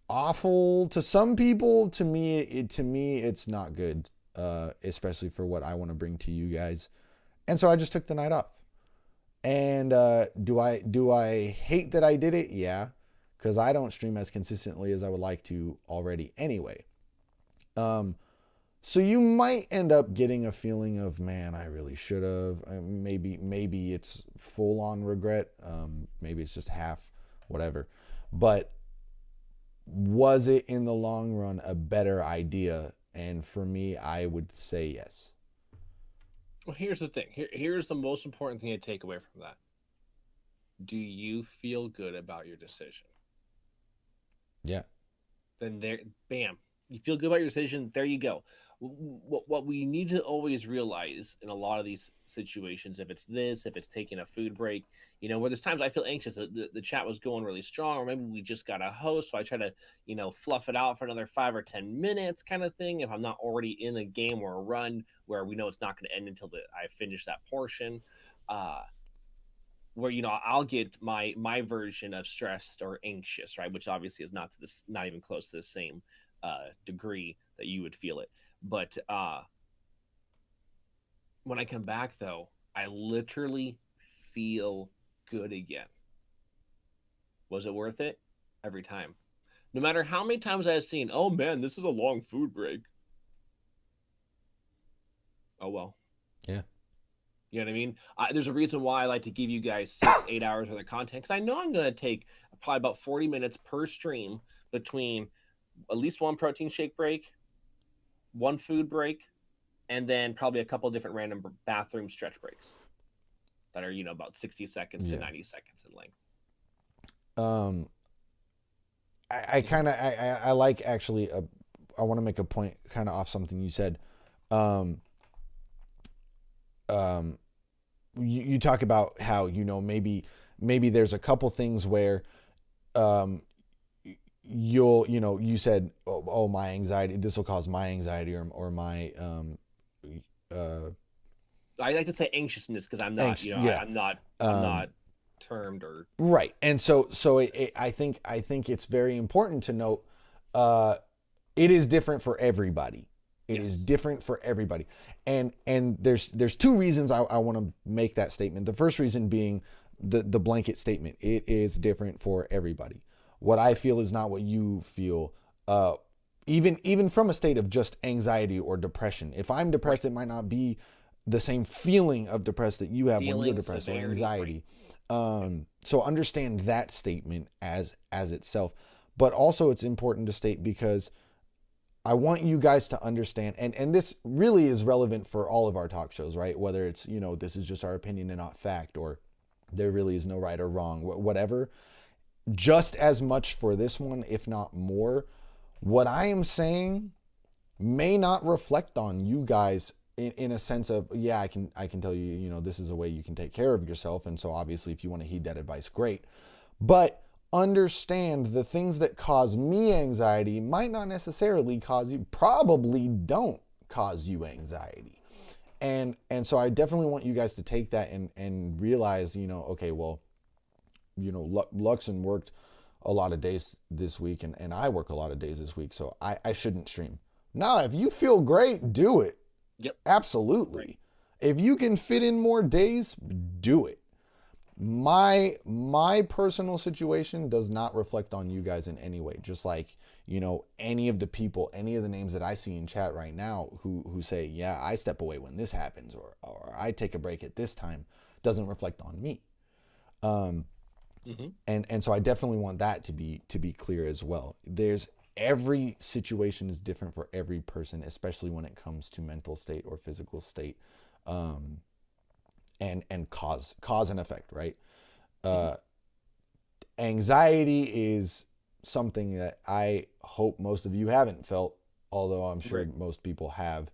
awful to some people. To me, it's not good, especially for what I want to bring to you guys. And so I just took the night off. And do I hate that I did it? Yeah, because I don't stream as consistently as I would like to already anyway. So you might end up getting a feeling of, man, I really should have. Maybe it's full on regret. Maybe it's just half, whatever. But was it in the long run a better idea? And for me, I would say yes. Well, here's the thing. Here's the most important thing to take away from that. Do you feel good about your decision? Yeah. Then there, bam. You feel good about your decision. There you go. What we need to always realize in a lot of these situations, if it's taking a food break, where there's times I feel anxious, the chat was going really strong, or maybe we just got a host, so I try to, fluff it out for another 5 or 10 minutes kind of thing. If I'm not already in a game or a run where we know it's not going to end until I finish that portion, where, I'll get my version of stressed or anxious, right? Which obviously is not even close to the same degree that you would feel it. But when I come back, though, I literally feel good again. Was it worth it? Every time. No matter how many times I've seen, oh man, this is a long food break. Oh well. Yeah. You know what I mean? There's a reason why I like to give you guys 6-8 hours worth of content, because I know I'm going to take probably about 40 minutes per stream between at least one protein shake break, one food break, and then probably a couple of different random bathroom stretch breaks that are, about 60 seconds to 90 seconds in length. I like, actually, I want to make a point kind of off something you said. You talk about how, maybe maybe there's a couple things where um, you said, oh, my anxiety, this will cause my anxiety or my I like to say anxiousness because I'm not, anxious. Yeah. I'm not termed or Right. And so I think it's very important to note, it is different for everybody. It is yes, different for everybody. And there's two reasons I want to make that statement. The first reason being the blanket statement. It is different for everybody. What I feel is not what you feel. Even from a state of just anxiety or depression. If I'm depressed, right. it might not be the same feeling of depressed that you have when you're Feeling, depressed, or severity, anxiety. right. So understand that statement as itself. But also it's important to state, because I want you guys to understand, and this really is relevant for all of our talk shows, right? Whether it's, this is just our opinion and not fact, or there really is no right or wrong, whatever. Just as much for this one, if not more, what I am saying may not reflect on you guys in a sense of, yeah, I can tell you, this is a way you can take care of yourself. And so obviously if you want to heed that advice, great. But understand the things that cause me anxiety might not necessarily probably don't cause you anxiety. And so I definitely want you guys to take that and realize, okay, well, Luxin worked a lot of days this week, and I work a lot of days this week, so I shouldn't stream. Nah, if you feel great, do it. Yep. Absolutely. Right. If you can fit in more days, do it. My personal situation does not reflect on you guys in any way. Just like, any of the people, any of the names that I see in chat right now who say, yeah, I step away when this happens, or I take a break at this time, doesn't reflect on me. And so I definitely want that to be clear as well. Every situation is different for every person, especially when it comes to mental state or physical state, and cause and effect, right? Anxiety is something that I hope most of you haven't felt, although I'm sure Right. most people have.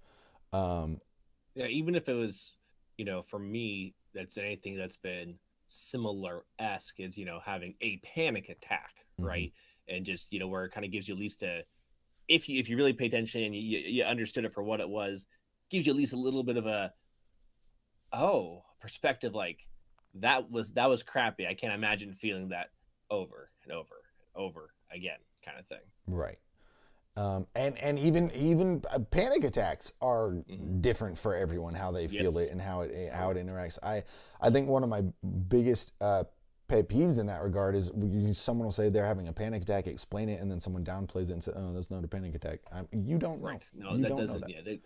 Yeah, even if it was, for me, that's anything that's been similar-esque is, having a panic attack, Mhm. right? And just, where it kind of gives you at least if you really pay attention and you understood it for what it was, gives you at least a little bit of a perspective, like that was crappy. I can't imagine feeling that over and over and over again, kind of thing. Right. And even panic attacks are Hmm. different for everyone, how they feel it Yes. and how Right. it interacts. I think one of my biggest pet peeves in that regard is someone will say they're having a panic attack, explain it, and then someone downplays it and say, "Oh, that's not a panic attack." You don't know. Right. No, You that don't know doesn't. that. Yeah.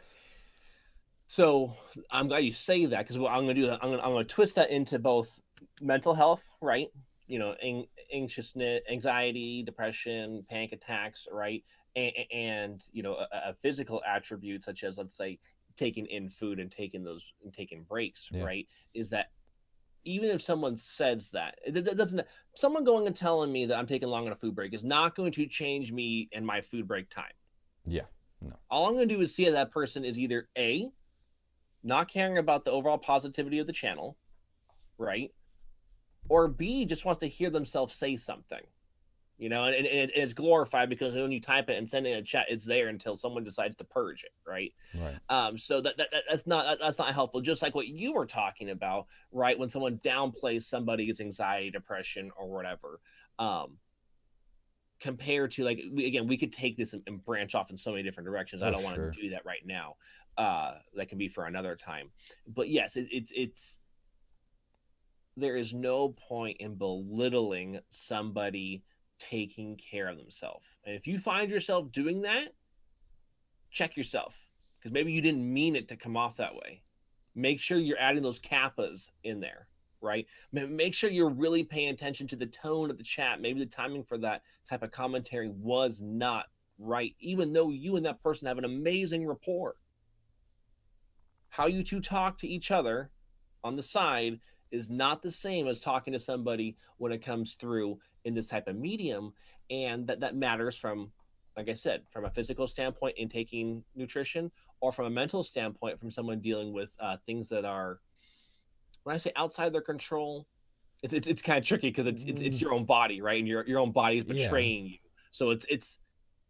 So I'm glad you say that, because what I'm going to do, I'm going to twist that into both mental health, right? Anxiousness, anxiety, depression, panic attacks, right? And a physical attribute such as, let's say, taking in food and taking breaks, Yeah. right? Is that even if someone says that, it doesn't. Someone going and telling me that I'm taking long on a food break is not going to change me and my food break time. Yeah. No. All I'm going to do is see that person is either A, not caring about the overall positivity of the channel, right? Or B, just wants to hear themselves say something, and it's glorified because when you type it and send it in a chat, it's there until someone decides to purge it, right? Right. So that's not helpful. Just like what you were talking about, right? When someone downplays somebody's anxiety, depression, or whatever, compared to, like, we could take this and branch off in so many different directions. I Oh, don't want sure. to do that right now. That can be for another time. But yes, it's there is no point in belittling somebody taking care of themselves. And if you find yourself doing that, check yourself, because maybe you didn't mean it to come off that way. Make sure you're adding those kappas in there, right? Make sure you're really paying attention to the tone of the chat. Maybe the timing for that type of commentary was not right, even though you and that person have an amazing rapport. How you two talk to each other on the side is not the same as talking to somebody when it comes through in this type of medium. And that matters from, like I said, from a physical standpoint in taking nutrition, or from a mental standpoint from someone dealing with things that are, when I say outside their control, it's kind of tricky because it's your own body, right? And your own body is Yeah. betraying you. So it's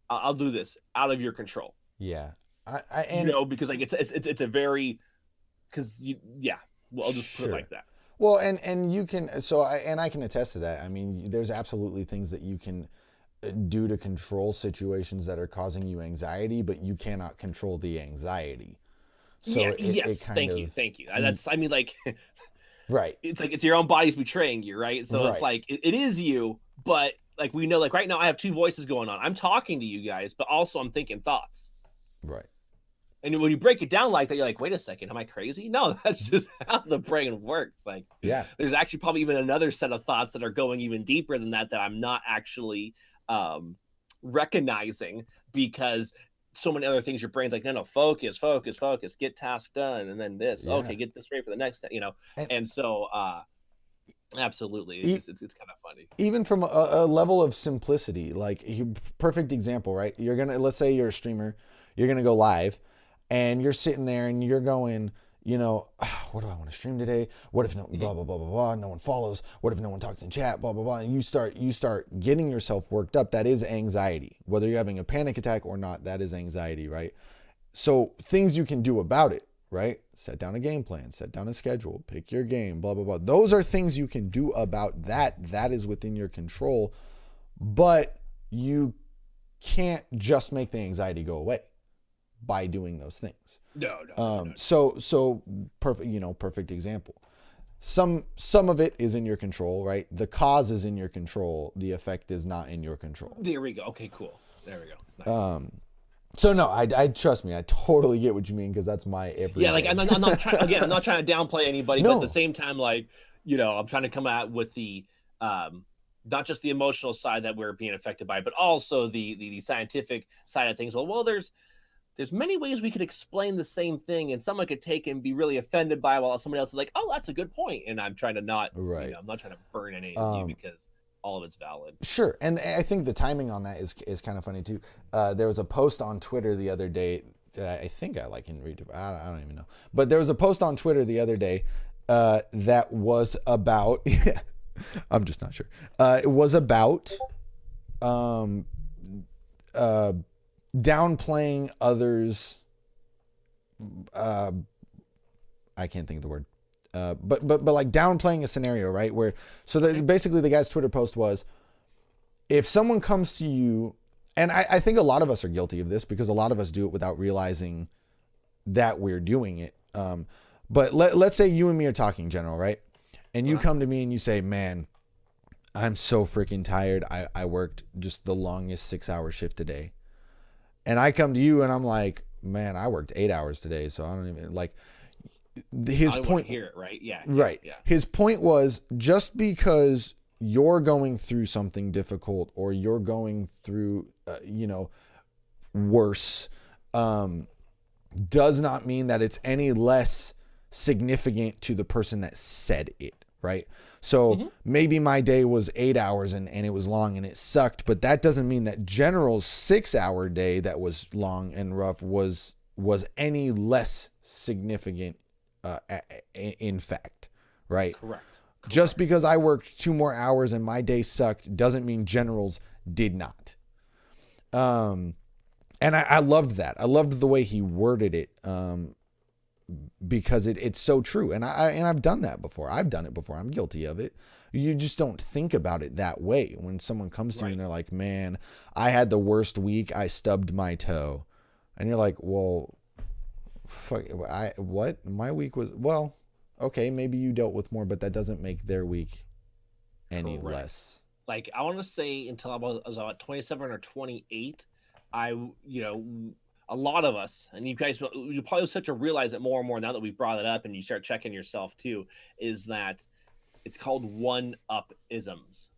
I'll do this out of your control. Yeah. You And know, because like it's a very because you yeah. Well, I'll just put it sure. like that. Well, and you can, I can attest to that. I mean, there's absolutely things that you can do to control situations that are causing you anxiety, but you cannot control the anxiety. Yeah. So it Yes. kind Thank you. of, Thank you. That's I mean like right, it's like it's your own body's betraying you, right? So it's right, like it is you, but like we know, like right now I have two voices going on. I'm talking to you guys, but also I'm thinking thoughts. right. And when you break it down like that, you're like, wait a second, am I crazy? No, that's just how the brain works. Like, Yeah. there's actually probably even another set of thoughts that are going even deeper than that that I'm not actually recognizing because so many other things your brain's like, no, focus, focus, focus, get task done, and then this, Yeah. okay, get this ready for the next, you know, And and so absolutely, e- it's kind of funny. even from a level of simplicity, like perfect example, right? You're gonna, let's say you're a streamer, you're gonna go live, and you're sitting there and you're going, what do I want to stream today? What if no, blah blah blah blah blah, no one follows? What if no one talks in chat? Blah blah blah, and you start getting yourself worked up. That is anxiety, whether you're having a panic attack or not. That is anxiety, right? So things you can do about it, right? Set down a game plan, set down a schedule, pick your game, blah, blah, blah. Those are things you can do about that. That is within your control, but you can't just make the anxiety go away by doing those things. No. So perfect, perfect example. Some of it is in your control, right? The cause is in your control. The effect is not in your control. There we go. Okay, cool. There we go. Nice. So no, I trust me. I totally get what you mean because that's my everyday. Yeah, like I'm not trying again. I'm not trying to downplay anybody, but at the No. same time, like I'm trying to come out with the not just the emotional side that we're being affected by, but also the scientific side of things. Well, there's many ways we could explain the same thing, and someone could take and be really offended by it, while somebody else is like, "Oh, that's a good point." And I'm trying to not, Right. I'm not trying to burn any of you because all of it's valid. Sure, and I think the timing on that is kind of funny too. There was a post on Twitter the other day. I think I can read it. I don't even know. But there was a post on Twitter the other day that was about. I'm just not sure. It was about downplaying others. I can't think of the word. But like downplaying a scenario, right? Where basically the guy's Twitter post was, if someone comes to you, and I think a lot of us are guilty of this because a lot of us do it without realizing that we're doing it. But let's say you and me are talking, General, right? And you come to me and you say, man, I'm so freaking tired. I worked just the longest 6-hour shift today. And I come to you and I'm like, man, I worked 8 hours today. So I don't even like his I point. hear it, right? Yeah. Right. Yeah. His point was just because you're going through something difficult or you're going through, worse, does not mean that it's any less significant to the person that said it. Right. So maybe my day was 8 hours and it was long and it sucked, but that doesn't mean that General's 6-hour day that was long and rough was any less significant in fact, right? Correct. Just because I worked 2 more hours and my day sucked doesn't mean General's did not. And I loved that. I loved the way he worded it, because it's so true. And I've done that before. I've done it before. I'm guilty of it. You just don't think about it that way. When someone comes to you and they're like, man, I had the worst week. I stubbed my toe. And you're like, well, fuck, what? My week was, well, okay, maybe you dealt with more, but that doesn't make their week any less. Like, I want to say until I was about 27 or 28, a lot of us, and you guys, you probably start to realize it more and more now that we've brought it up and you start checking yourself too, is that it's called one-up-isms.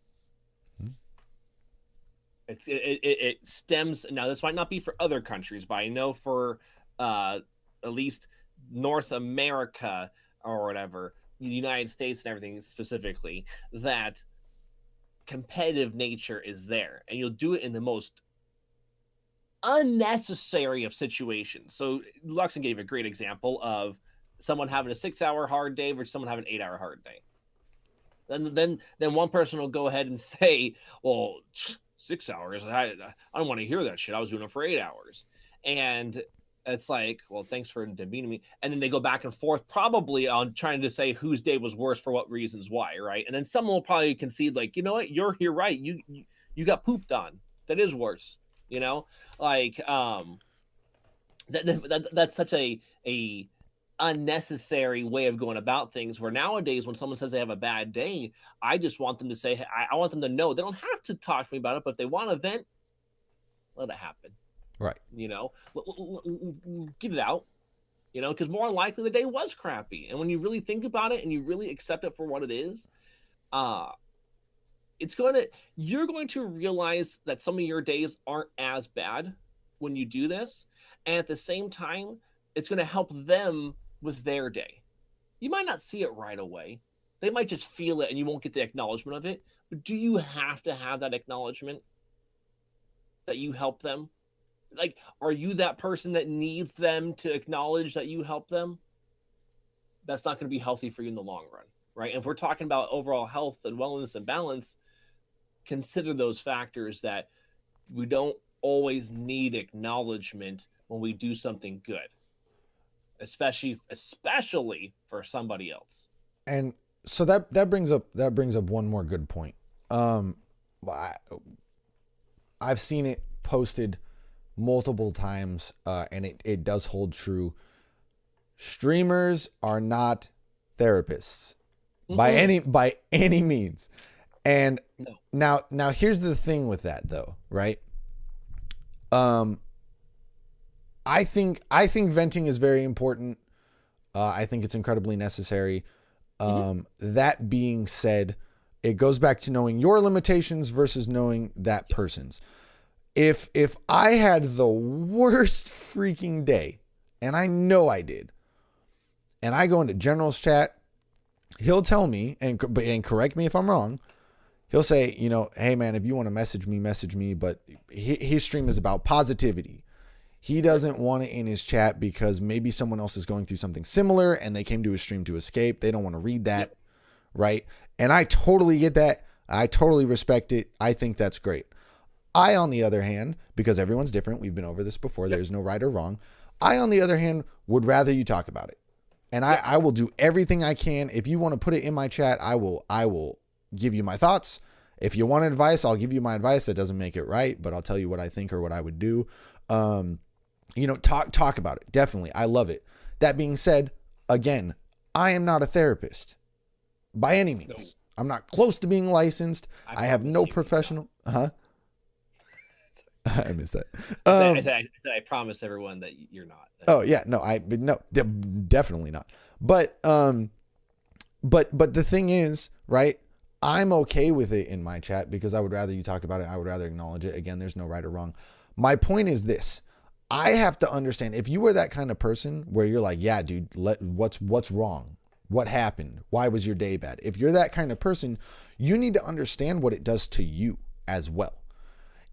It stems, now this might not be for other countries, but I know for at least North America or whatever, the United States and everything specifically, that competitive nature is there, and you'll do it in the most unnecessary of situations. So Luxin gave a great example of someone having a 6-hour hard day versus someone having an 8-hour hard day. Then one person will go ahead and say, well, 6 hours, I don't want to hear that shit. I was doing it for 8 hours. And it's like, well, thanks for demeaning me. And then they go back and forth, probably on trying to say whose day was worse for what reasons, why, right? And then someone will probably concede, like, you know what, you're right. You got pooped on. That is worse, you know, like that's such a unnecessary way of going about things. Where nowadays, when someone says they have a bad day, I just want them to say, I want them to know they don't have to talk to me about it, but if they want to vent, let it happen. Right. You know, get it out. You know, because more than likely the day was crappy, and when you really think about it and you really accept it for what it is, uh, you're going to realize that some of your days aren't as bad when you do this, and at the same time, it's going to help them with their day. You might not see it right away. They might just feel it and you won't get the acknowledgement of it. But do you have to have that acknowledgement that you help them? Like, are you that person that needs them to acknowledge that you help them? That's not going to be healthy for you in the long run, right? And if we're talking about overall health and wellness and balance, consider those factors, that we don't always need acknowledgement when we do something good, especially for somebody else. And so that brings up one more good point. I've seen it posted multiple times, and it does hold true. Streamers are not therapists by any means. And no. now here's the thing with that, though, right? I think venting is very important. I think it's incredibly necessary. That being said, it goes back to knowing your limitations versus knowing that person's. If I had the worst freaking day, and I know I did, and I go into General's chat, he'll tell me, and correct me if I'm wrong, he'll say, you know, hey man, if you want to message me, but his stream is about positivity. He doesn't want it in his chat because maybe someone else is going through something similar and they came to his stream to escape. They don't want to read that, right? And I totally get that. I totally respect it. I think that's great. I, on the other hand, because everyone's different, we've been over this before, there's no right or wrong. I, on the other hand, would rather you talk about it. And I will do everything I can. If you want to put it in my chat, I will give you my thoughts. If you want advice, I'll give you my advice. That doesn't make it right, but I'll tell you what I think or what I would do. You know, talk about it. Definitely. I love it. That being said, again, I am not a therapist by any means. No. I'm not close to being licensed. I have no professional. I missed that. I promise everyone that you're not. Oh yeah, no, definitely not. But the thing is, right? I'm okay with it in my chat because I would rather you talk about it. I would rather acknowledge it. Again, there's no right or wrong. My point is this. I have to understand, if you are that kind of person where you're like, yeah, dude, what's wrong? What happened? Why was your day bad? If you're that kind of person, you need to understand what it does to you as well.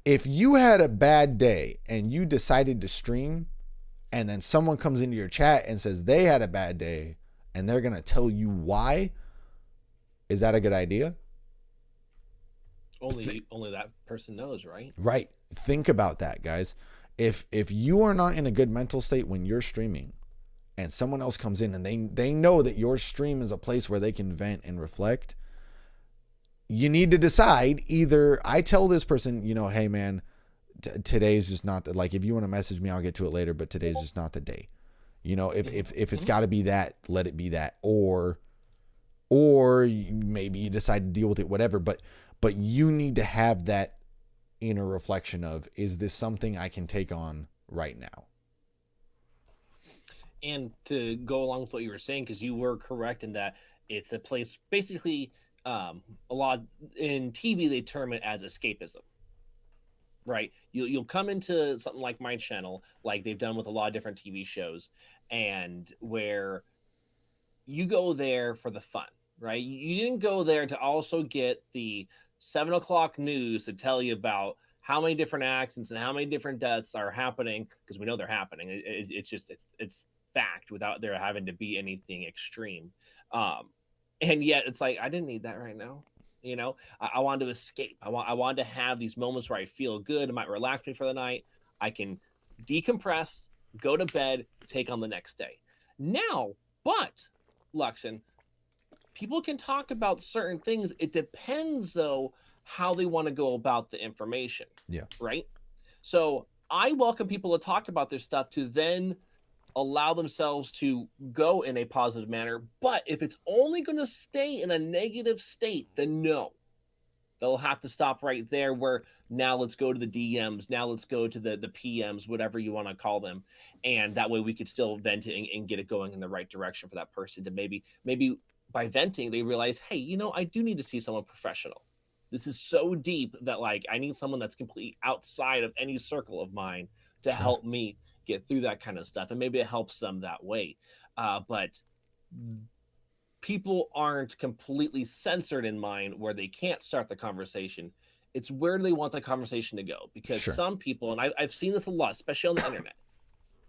If you had a bad day and you decided to stream and then someone comes into your chat and says they had a bad day and they're going to tell you why, is that a good idea? Only that person knows, right? Right. Think about that, guys. If you are not in a good mental state when you're streaming and someone else comes in and they know that your stream is a place where they can vent and reflect, you need to decide, either I tell this person, you know, hey man, today's just not like, if you want to message me, I'll get to it later, but today's just not the day. You know, if it's got to be that, let it be that, or maybe you decide to deal with it, whatever, but you need to have that inner reflection of, is this something I can take on right now? And to go along with what you were saying, because you were correct in that it's a place, basically, a lot in TV they term it as escapism, right? You'll come into something like my channel, like they've done with a lot of different TV shows, and where you go there for the fun, right? You didn't go there to also get the 7 o'clock news to tell you about how many different accidents and how many different deaths are happening, because we know they're happening. It's fact, without there having to be anything extreme. And yet it's like, I didn't need that right now. You know, I wanted to escape. I wanted to have these moments where I feel good. It might relax me for the night. I can decompress, go to bed, take on the next day. Now, but Luxon, people can talk about certain things. It depends though how they want to go about the information. Yeah. Right. So I welcome people to talk about their stuff to then allow themselves to go in a positive manner. But if it's only going to stay in a negative state, then no. They'll have to stop right there where now let's go to the DMs. Now let's go to the PMs, whatever you want to call them. And that way we could still vent it and get it going in the right direction for that person to maybe by venting, they realize, hey, you know, I do need to see someone professional. This is so deep that like I need someone that's completely outside of any circle of mine to help me get through that kind of stuff. And maybe it helps them that way. But people aren't completely censored in mind where they can't start the conversation. It's where do they want the conversation to go? Because some people, and I've seen this a lot, especially on the internet.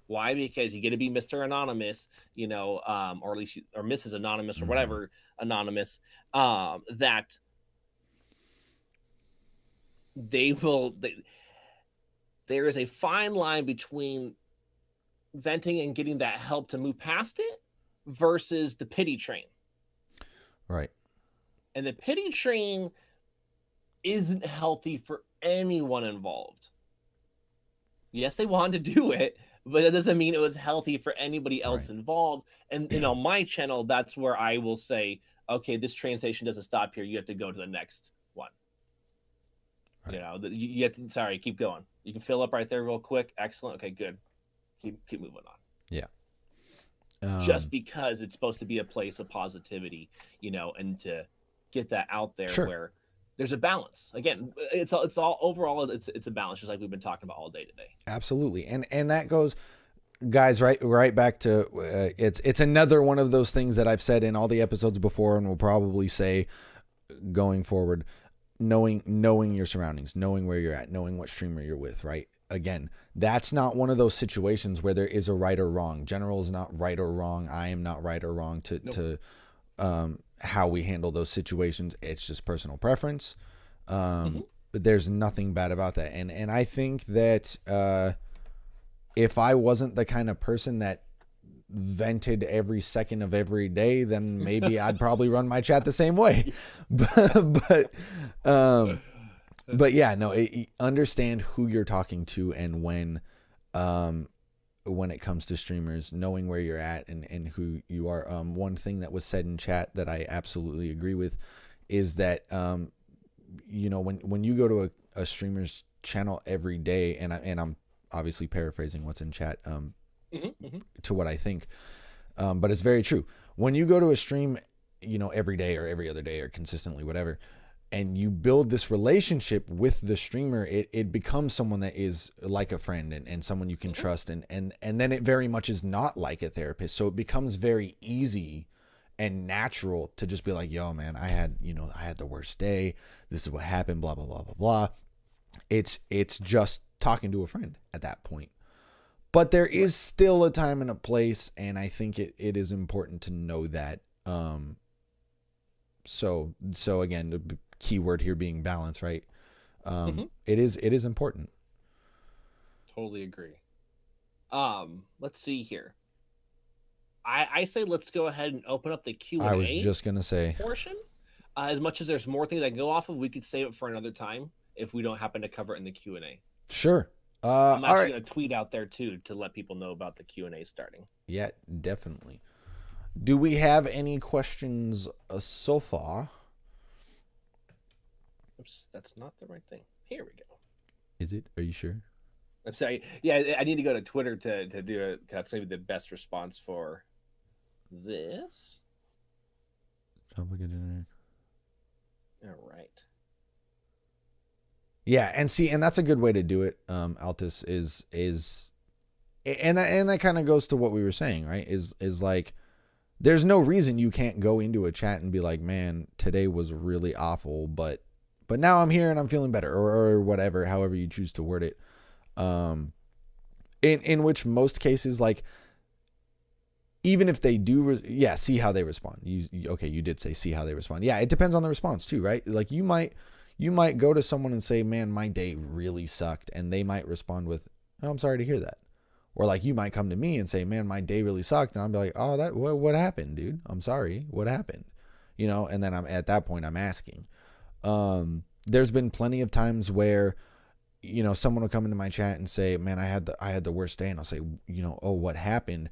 Why? Because you get to be Mr. Anonymous, you know, or at least or Mrs. Anonymous or whatever anonymous, that they will. There is a fine line between venting and getting that help to move past it versus the pity train. Right. And the pity train isn't healthy for anyone involved. Yes, they wanted to do it, but it doesn't mean it was healthy for anybody else involved. And, you know, my channel, that's where I will say, okay, this train station doesn't stop here. You have to go to the next one. Right. You know, you have to, sorry, keep going. You can fill up right there real quick. Excellent. Okay, good. Keep moving on. Yeah. Just because it's supposed to be a place of positivity, you know, and to get that out there where there's a balance. Again, it's all overall, it's a balance, just like we've been talking about all day today. Absolutely. And that goes, guys, right back to it's another one of those things that I've said in all the episodes before and will probably say going forward. Knowing your surroundings, knowing where you're at, knowing what streamer you're with, right? Again, that's not one of those situations where there is a right or wrong. General is not right or wrong. I am not right or wrong to how we handle those situations. It's just personal preference. But there's nothing bad about that. And I think that if I wasn't the kind of person that vented every second of every day, then maybe I'd probably run my chat the same way. But yeah, no, understand who you're talking to and when it comes to streamers, knowing where you're at and who you are. One thing that was said in chat that I absolutely agree with is that you know, when you go to a streamer's channel every day, and I'm obviously paraphrasing what's in chat to what I think, but it's very true. When you go to a stream, you know, every day or every other day or consistently, whatever, and you build this relationship with the streamer, it becomes someone that is like a friend and someone you can trust, and then it very much is not like a therapist. So it becomes very easy and natural to just be like, yo, man, I had the worst day. This is what happened, blah, blah, blah, blah, blah. It's just talking to a friend at that point. But there is still a time and a place, and I think it is important to know that. So again, the key word here being balance, right? It is important. Totally agree. Let's see here. I say let's go ahead and open up the Q&A. I was just gonna say portion. As much as there's more things I can go off of, we could save it for another time if we don't happen to cover it in the Q&A. Sure. I'm actually going to tweet out there too to let people know about the Q&A starting. Yeah, definitely. Do we have any questions so far? Oops, that's not the right thing. Here we go. Is it? Are you sure? I'm sorry. Yeah, I need to go to Twitter to do it. That's maybe the best response for this. All right. Yeah, and that's a good way to do it. Altus is and that kind of goes to what we were saying, right? Is like there's no reason you can't go into a chat and be like, man, today was really awful, but now I'm here and I'm feeling better, or whatever, however you choose to word it. In which most cases, like, even if they do, see how they respond. Okay, you did say see how they respond. Yeah, it depends on the response too, right? Like you might go to someone and say, man, my day really sucked. And they might respond with, oh, I'm sorry to hear that. Or like you might come to me and say, man, my day really sucked. And I'll be like, oh, what happened, dude? I'm sorry. What happened? You know, and then at that point I'm asking. There's been plenty of times where, you know, someone will come into my chat and say, man, I had the worst day. And I'll say, you know, oh, what happened?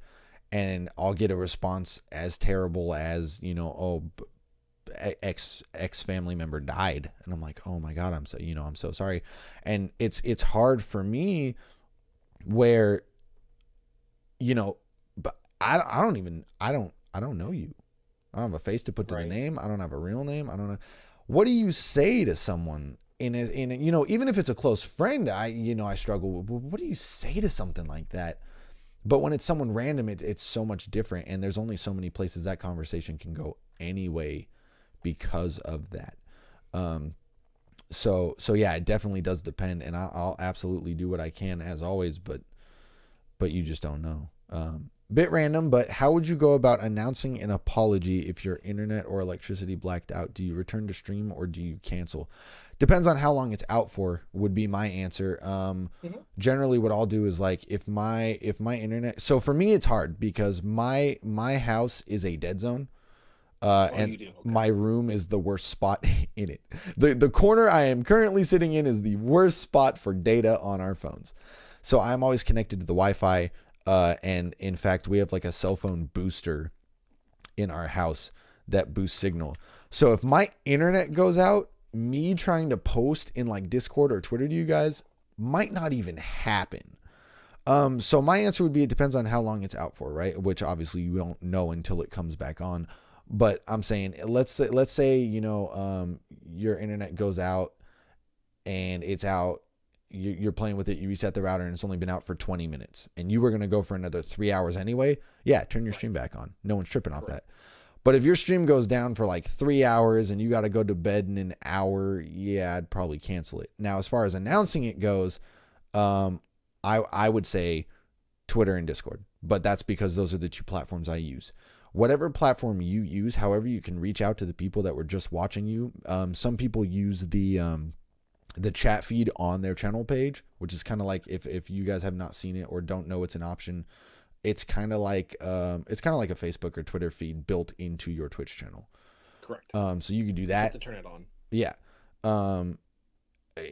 And I'll get a response as terrible as, you know, oh, ex family member died. And I'm like, oh my God, I'm so sorry. And it's hard for me where, you know, but I don't know you. I don't have a face to put to the name. I don't have a real name. I don't know. What do you say to someone in a, you know, even if it's a close friend, I struggle with, what do you say to something like that? But when it's someone random, it's so much different. And there's only so many places that conversation can go anyway because of that. So yeah, it definitely does depend. And I'll absolutely do what I can as always, but you just don't know. Bit random, but how would you go about announcing an apology if your internet or electricity blacked out? Do you return to stream or do you cancel? Depends on how long it's out for, would be my answer. Generally what I'll do is like, if my internet, so for me, it's hard because my house is a dead zone. And okay. My room is the worst spot in it. The corner I am currently sitting in is the worst spot for data on our phones. So I'm always connected to the Wi-Fi. And in fact, we have like a cell phone booster in our house that boosts signal. So if my internet goes out, me trying to post in like Discord or Twitter to you guys might not even happen. So my answer would be, it depends on how long it's out for, right? Which obviously you don't know until it comes back on. But I'm saying, let's say, you know, your internet goes out and it's out. You're playing with it, you reset the router and it's only been out for 20 minutes and you were going to go for another 3 hours anyway. Yeah. Turn your stream back on. No one's tripping off that. But if your stream goes down for like 3 hours and you got to go to bed in an hour, yeah, I'd probably cancel it. Now, as far as announcing it goes, I would say Twitter and Discord, but that's because those are the two platforms I use. Whatever platform you use, however you can reach out to the people that were just watching you. Some people use the chat feed on their channel page, which is kind of like, if you guys have not seen it or don't know it's an option, it's kind of like a Facebook or Twitter feed built into your Twitch channel. Correct. So you can do that. You have to turn it on. Yeah.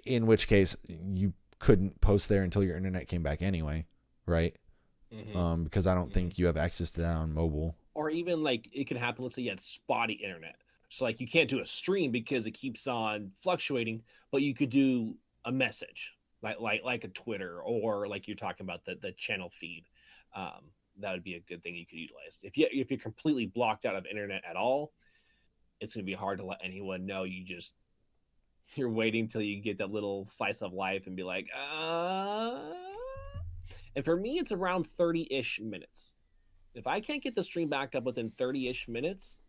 In which case you couldn't post there until your internet came back anyway, right? Mm-hmm. Because I don't think you have access to that on mobile. Or even like it could happen. Let's say you had spotty internet. So like you can't do a stream because it keeps on fluctuating, but you could do a message like a Twitter, or like you're talking about the channel feed. That would be a good thing you could utilize. If you're completely blocked out of internet at all, it's going to be hard to let anyone know you're waiting till you get that little slice of life and be like, And for me, it's around 30-ish minutes. If I can't get the stream back up within 30-ish minutes,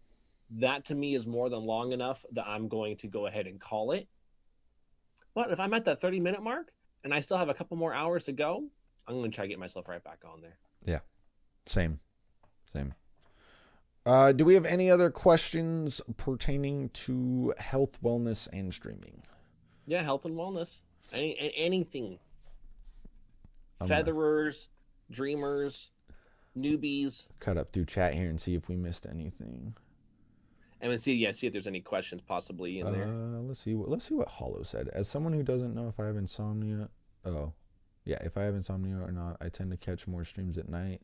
that to me is more than long enough that I'm going to go ahead and call it. But if I'm at that 30-minute mark and I still have a couple more hours to go, I'm going to try to get myself right back on there. Yeah. Same. Do we have any other questions pertaining to health, wellness, and streaming? Yeah, health and wellness. Anything. Featherers, dreamers, newbies. Cut up through chat here and see if we missed anything. And then see if there's any questions possibly in there. Let's see what Hollow said. As someone who doesn't know if I have insomnia, if I have insomnia or not, I tend to catch more streams at night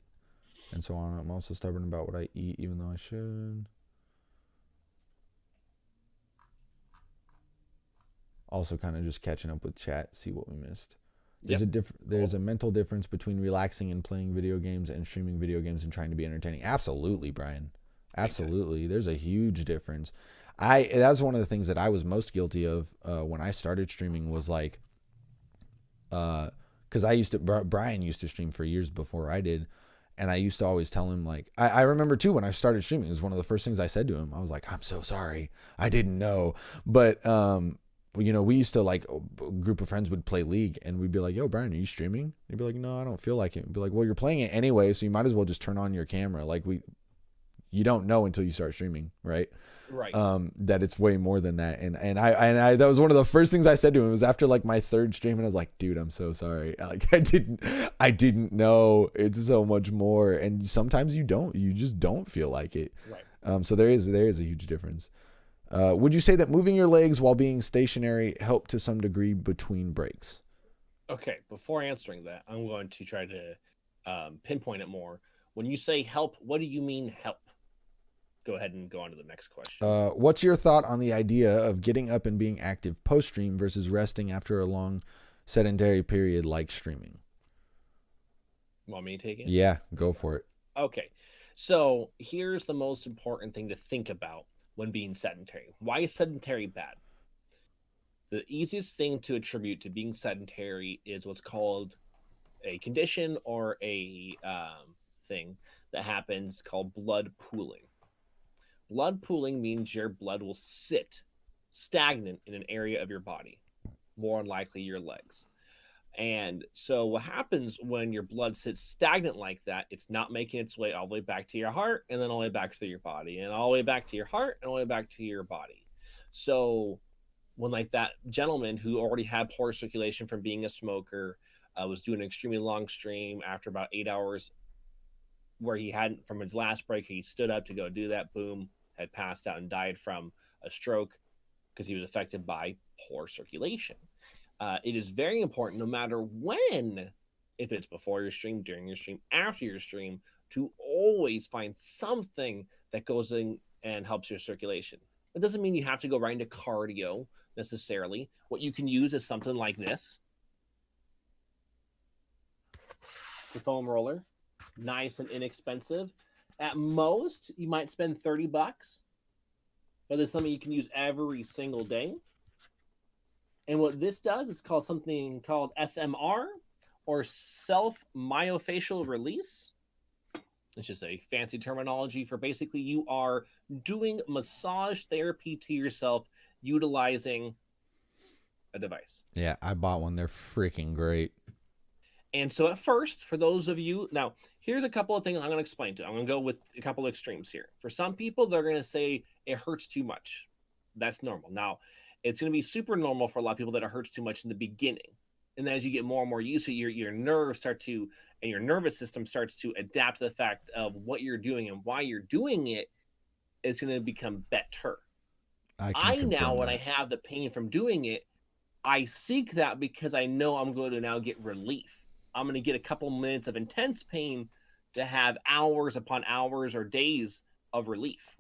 and so on. I'm also stubborn about what I eat, even though I should. Also, kind of just catching up with chat, see what we missed. There's a mental difference between relaxing and playing video games and streaming video games and trying to be entertaining. Absolutely, Brian. Absolutely. There's a huge difference. That's one of the things that I was most guilty of when I started streaming was like, because Brian used to stream for years before I did. And I used to always tell him, like, I remember too, when I started streaming, it was one of the first things I said to him. I was like, I'm so sorry. I didn't know. But we used to like a group of friends would play League, and we'd be like, "Yo, Brian, are you streaming?" He'd be like, "No, I don't feel like it." We'd be like, "Well, you're playing it anyway, so you might as well just turn on your camera." Like you don't know until you start streaming, right? Right. That it's way more than that. And I that was one of the first things I said to him. It was after like my third stream, and I was like, "Dude, I'm so sorry. Like I didn't know it's so much more." And sometimes you just don't feel like it. Right. So there is a huge difference. Would you say that moving your legs while being stationary helped to some degree between breaks? Okay, before answering that, I'm going to try to pinpoint it more. When you say help, what do you mean help? Go ahead and go on to the next question. What's your thought on the idea of getting up and being active post-stream versus resting after a long sedentary period like streaming? Want me to take it? Yeah, go for it. Okay, so here's the most important thing to think about when being sedentary. Why is sedentary bad? The easiest thing to attribute to being sedentary is what's called a condition or a thing that happens called blood pooling. Blood pooling means your blood will sit stagnant in an area of your body, more than likely your legs. And so what happens when your blood sits stagnant like that, it's not making its way all the way back to your heart and then all the way back to your body and all the way back to your heart and all the way back to your body. So when like that gentleman who already had poor circulation from being a smoker was doing an extremely long stream after about 8 hours where he hadn't, from his last break, he stood up to go do that, boom, had passed out and died from a stroke because he was affected by poor circulation. It is very important, no matter when, if it's before your stream, during your stream, after your stream, to always find something that goes in and helps your circulation. It doesn't mean you have to go right into cardio necessarily. What you can use is something like this. It's a foam roller, nice and inexpensive. At most, you might spend $30, but it's something you can use every single day. And what this does is called something called SMR, or self-myofascial release. It's just a fancy terminology for basically you are doing massage therapy to yourself utilizing a device. Yeah, I bought one. They're freaking great. And so at first, for those of you, now, here's a couple of things I'm going to explain to. I'm going to go with a couple of extremes here. For some people, they're going to say it hurts too much. That's normal. Now, it's going to be super normal for a lot of people that it hurts too much in the beginning. And then as you get more and more used to it, your nerves start to, and your nervous system starts to adapt to the fact of what you're doing and why you're doing it, it's going to become better. I now, when I have the pain from doing it, I seek that because I know I'm going to now get relief. I'm going to get a couple minutes of intense pain to have hours upon hours or days of relief.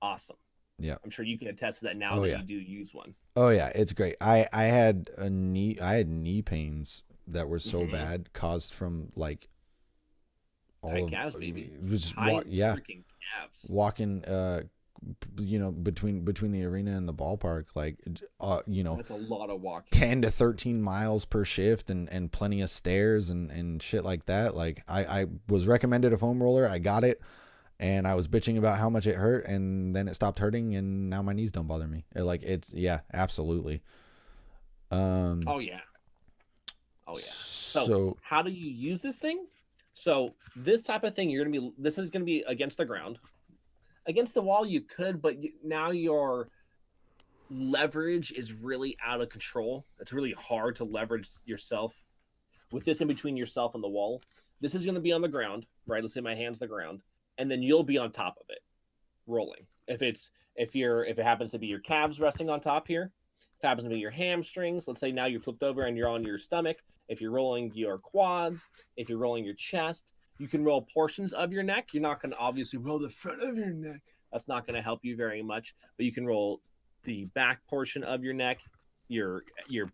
Awesome. Yeah, I'm sure you can attest to that now that you do use one. Oh yeah, it's great. I had knee pains that were so bad, caused from like all calves, baby. It was just freaking calves. Walking between the arena and the ballpark, like that's a lot of walking. 10 to 13 miles per shift and plenty of stairs and shit like that. Like I was recommended a foam roller. I got it. And I was bitching about how much it hurt, and then it stopped hurting, and now my knees don't bother me. Absolutely. Oh yeah. So how do you use this thing? So this type of thing, this is gonna be against the ground. Against the wall, you could, but now your leverage is really out of control. It's really hard to leverage yourself with this in between yourself and the wall. This is gonna be on the ground, right? Let's say my hand's the ground. And then you'll be on top of it, rolling. If it happens to be your calves resting on top here, if it happens to be your hamstrings, let's say now you're flipped over and you're on your stomach. If you're rolling your quads, if you're rolling your chest, you can roll portions of your neck. You're not going to obviously roll the front of your neck. That's not going to help you very much, but you can roll the back portion of your neck, your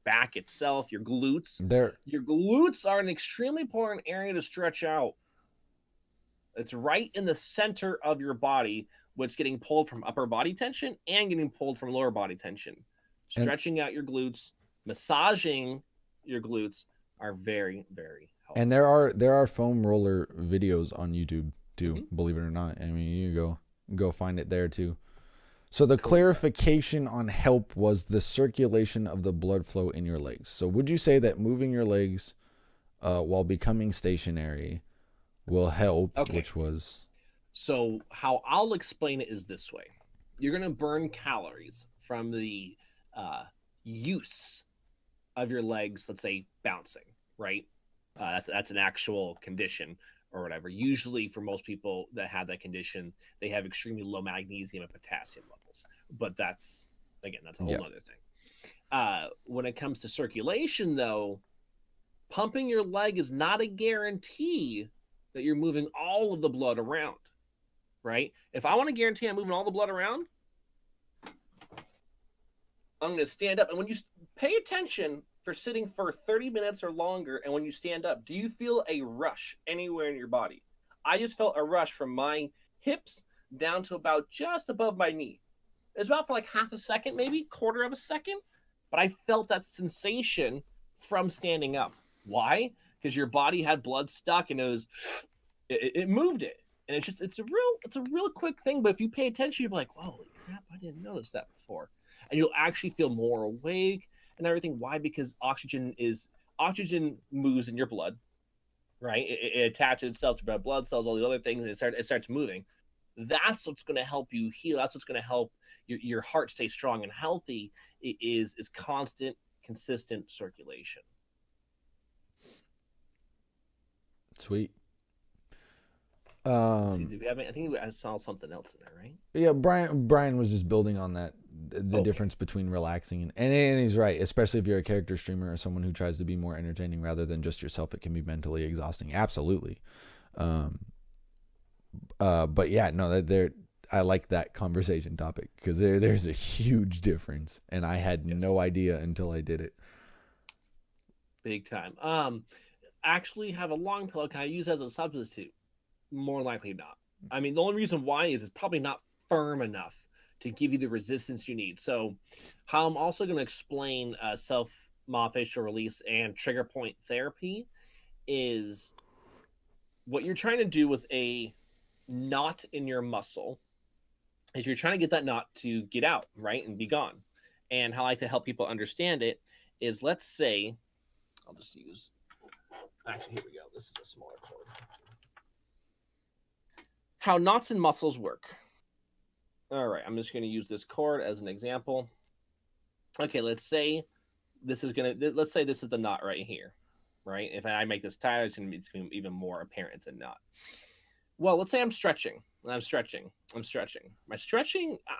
back itself, your glutes. Your glutes are an extremely important area to stretch out. It's right in the center of your body, what's getting pulled from upper body tension and getting pulled from lower body tension. Stretching out your glutes, massaging your glutes are very, very helpful. And there are foam roller videos on YouTube too, believe it or not. I mean, you go find it there too. So the clarification on help was the circulation of the blood flow in your legs. So would you say that moving your legs while becoming stationary will help, Okay. which was... So how I'll explain it is this way. You're going to burn calories from the use of your legs, let's say bouncing, right? That's an actual condition or whatever. Usually for most people that have that condition, they have extremely low magnesium and potassium levels. But that's a whole other thing. When it comes to circulation, though, pumping your leg is not a guarantee that you're moving all of the blood around, right? If I want to guarantee I'm moving all the blood around, I'm going to stand up. And when you pay attention for sitting for 30 minutes or longer, and when you stand up, do you feel a rush anywhere in your body? I just felt a rush from my hips down to about just above my knee. It was about for like half a second, maybe quarter of a second, but I felt that sensation from standing up. Why? Because your body had blood stuck and it moved it. And it's a real quick thing, but if you pay attention, you'll be like, holy crap, I didn't notice that before. And you'll actually feel more awake and everything. Why? Because oxygen moves in your blood, right? It attaches itself to red blood cells, all the other things, and it starts moving. That's what's going to help you heal. That's what's going to help your heart stay strong and healthy. Is constant, consistent circulation. Sweet. Do we have? I think I saw something else in there, right? Yeah, Brian was just building on that, the difference between relaxing and he's right, especially if you're a character streamer or someone who tries to be more entertaining rather than just yourself. It can be mentally exhausting. Absolutely. But yeah, no, I like that conversation topic because there's a huge difference, and I had no idea until I did it. Big time. Actually, have a long pillow. Can I use as a substitute? More likely not. I mean, the only reason why is it's probably not firm enough to give you the resistance you need. So how I'm also going to explain self-myofascial release and trigger point therapy is what you're trying to do with a knot in your muscle is you're trying to get that knot to get out, right, and be gone. And how I like to help people understand it is, let's say, I'll just use, actually, here we go. This is a smaller cord. How knots in muscles work. All right, I'm just going to use this cord as an example. Okay, let's say this is the knot right here, right? If I make this tighter, it's going to be even more apparent it's a knot. Well, let's say I'm stretching. I'm stretching.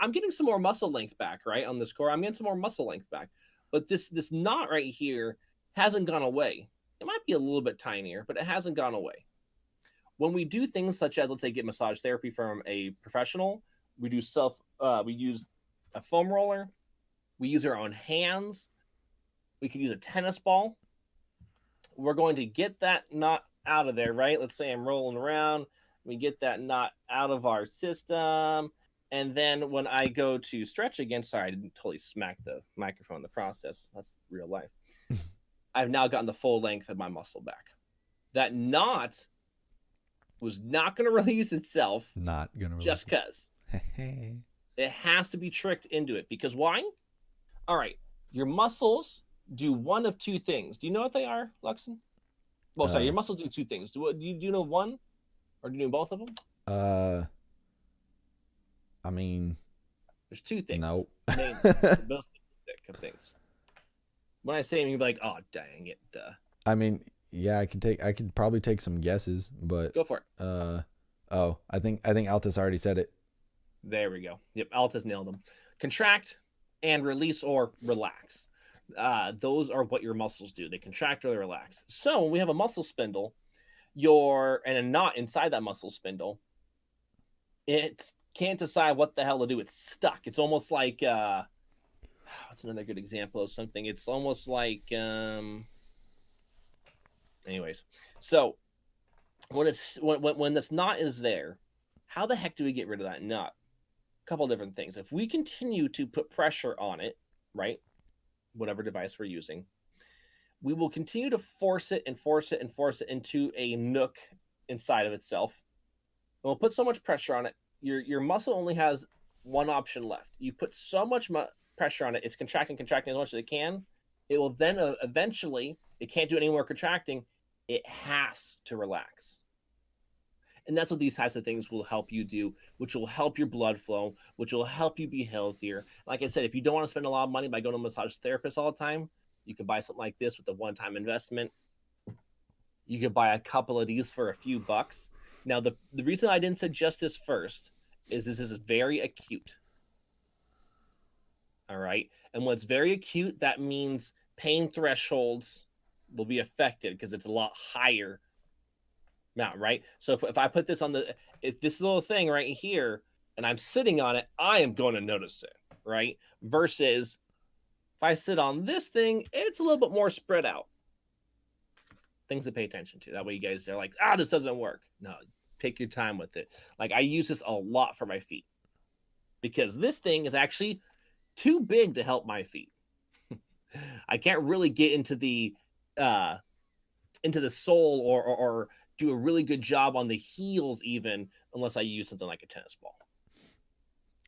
I'm getting some more muscle length back, right? On this cord, I'm getting some more muscle length back. But this knot right here hasn't gone away. It might be a little bit tinier, but it hasn't gone away. When we do things such as, let's say, get massage therapy from a professional, we use a foam roller, we use our own hands, we can use a tennis ball. We're going to get that knot out of there, right? Let's say I'm rolling around, we get that knot out of our system, and then when I go to stretch again, sorry, I didn't totally smack the microphone in the process. That's real life. I've now gotten the full length of my muscle back. That knot was not going to release itself. Not going to release just because. It has to be tricked into it. Because why? All right. Your muscles do one of two things. Do you know what they are, Luxin? Well, sorry. Your muscles do two things. Do you know one? Or do you know both of them? I mean... There's two things. No. Both of things. When I say them, you'll be like, oh, dang it. I mean... Yeah, I could probably take some guesses, but go for it. I think Altus already said it. There we go. Yep, Altus nailed them. Contract and release or relax. Those are what your muscles do. They contract or they relax. So when we have a muscle spindle, and a knot inside that muscle spindle, it can't decide what the hell to do. It's stuck. It's almost like what's another good example of something? It's almost like anyways, so when this knot is there, how the heck do we get rid of that knot? A couple of different things. If we continue to put pressure on it, right, whatever device we're using, we will continue to force it into a nook inside of itself. And we'll put so much pressure on it. Your muscle only has one option left. You put so much pressure on it, it's contracting as much as it can. It will then eventually, it can't do any more contracting. It has to relax. And that's what these types of things will help you do, which will help your blood flow, which will help you be healthier. Like I said, if you don't want to spend a lot of money by going to a massage therapist all the time, you can buy something like this with a one-time investment. You could buy a couple of these for a few bucks. Now, the reason I didn't suggest this first is this is very acute. All right. And when it's very acute, that means pain thresholds will be affected because it's a lot higher amount, right? So if I put this on if this little thing right here and I'm sitting on it, I am going to notice it, right? Versus if I sit on this thing, it's a little bit more spread out. Things to pay attention to. That way you guys are like, this doesn't work. No, take your time with it. Like I use this a lot for my feet because this thing is actually too big to help my feet. I can't really get into the sole or do a really good job on the heels even unless I use something like a tennis ball.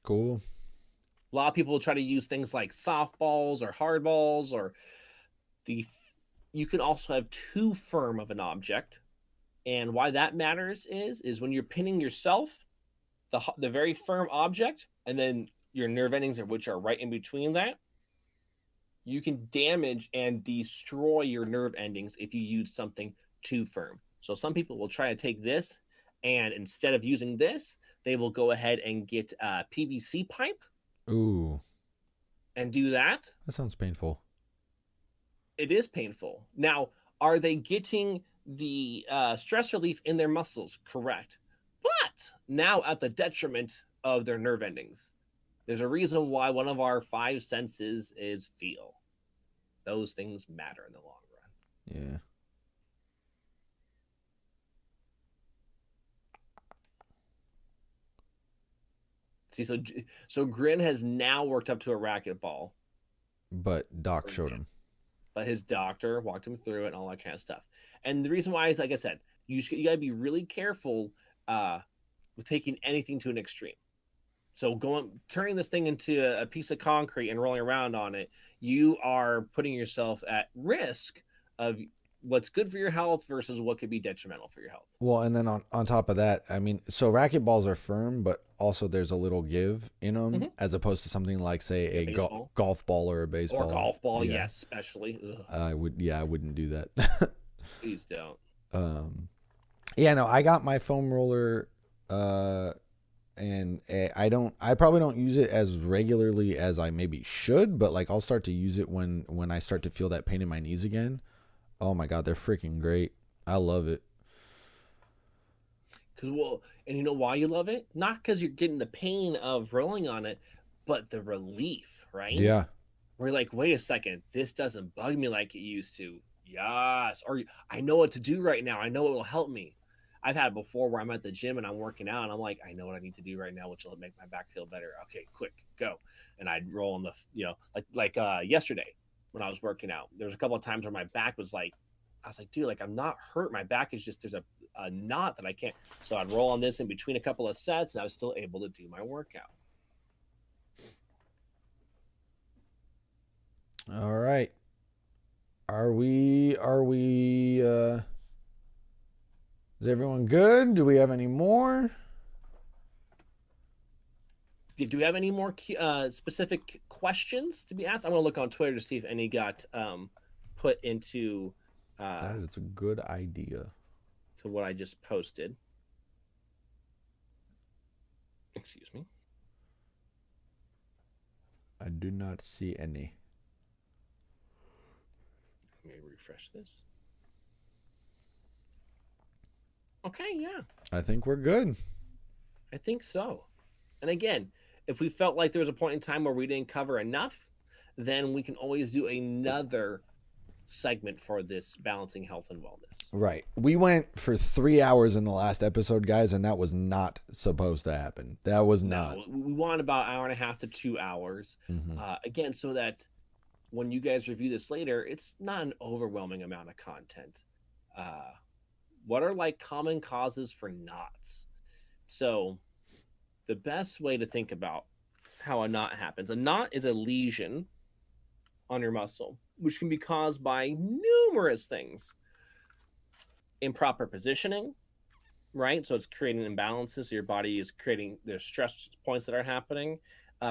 Cool. A lot of people try to use things like softballs or hard balls or you can also have too firm of an object. And why that matters is when you're pinning yourself, the very firm object, and then your nerve endings, which are right in between that, you can damage and destroy your nerve endings if you use something too firm. So some people will try to take this, and instead of using this, they will go ahead and get a PVC pipe. Ooh. And do that. That sounds painful. It is painful. Now, are they getting the stress relief in their muscles? Correct. But now at the detriment of their nerve endings. There's a reason why one of our 5 senses is feel. Those things matter in the long run. Yeah. See, so Grin has now worked up to a racquetball. But Doc showed him. But his doctor walked him through it and all that kind of stuff. And the reason why is, like I said, you got to be really careful with taking anything to an extreme. So turning this thing into a piece of concrete and rolling around on it, you are putting yourself at risk of what's good for your health versus what could be detrimental for your health. Well, and then on top of that, I mean, so racquetballs are firm, but also there's a little give in them as opposed to something like, say, a golf ball or a baseball. Or golf ball, yes, especially. I wouldn't do that. Please don't. Yeah, no, I got my foam roller, and I probably don't use it as regularly as I maybe should, but like I'll start to use it when I start to feel that pain in my knees again. Oh my God, they're freaking great. I love it. And you know why you love it? Not because you're getting the pain of rolling on it, but the relief, right? Yeah. Where you're like, wait a second, this doesn't bug me like it used to. Yes. Or I know what to do right now. I know it will help me. I've had it before where I'm at the gym and I'm working out and I'm like, I know what I need to do right now, which will make my back feel better. Okay, quick, go. And I'd roll on like yesterday when I was working out, there was a couple of times where my back was like, I was like, dude, like I'm not hurt. My back is just, there's a knot that I can't. So I'd roll on this in between a couple of sets and I was still able to do my workout. All right. Are we is everyone good? Do we have any more? Do we have any more specific questions to be asked? I'm going to look on Twitter to see if any got put into that is a good idea. To what I just posted. Excuse me. I do not see any. Let me refresh this. Okay, yeah. I think we're good. I think so. And again, if we felt like there was a point in time where we didn't cover enough, then we can always do another segment for this balancing health and wellness. Right. We went for 3 hours in the last episode, guys, and that was not supposed to happen. That was not. No, we want about an hour and a half to 2 hours. Again, so that when you guys review this later, it's not an overwhelming amount of content. What are like common causes for knots? So the best way to think about how a knot happens. A knot is a lesion on your muscle, which can be caused by numerous things. Improper positioning, right? So it's creating imbalances. So your body is creating, there's stress points that are happening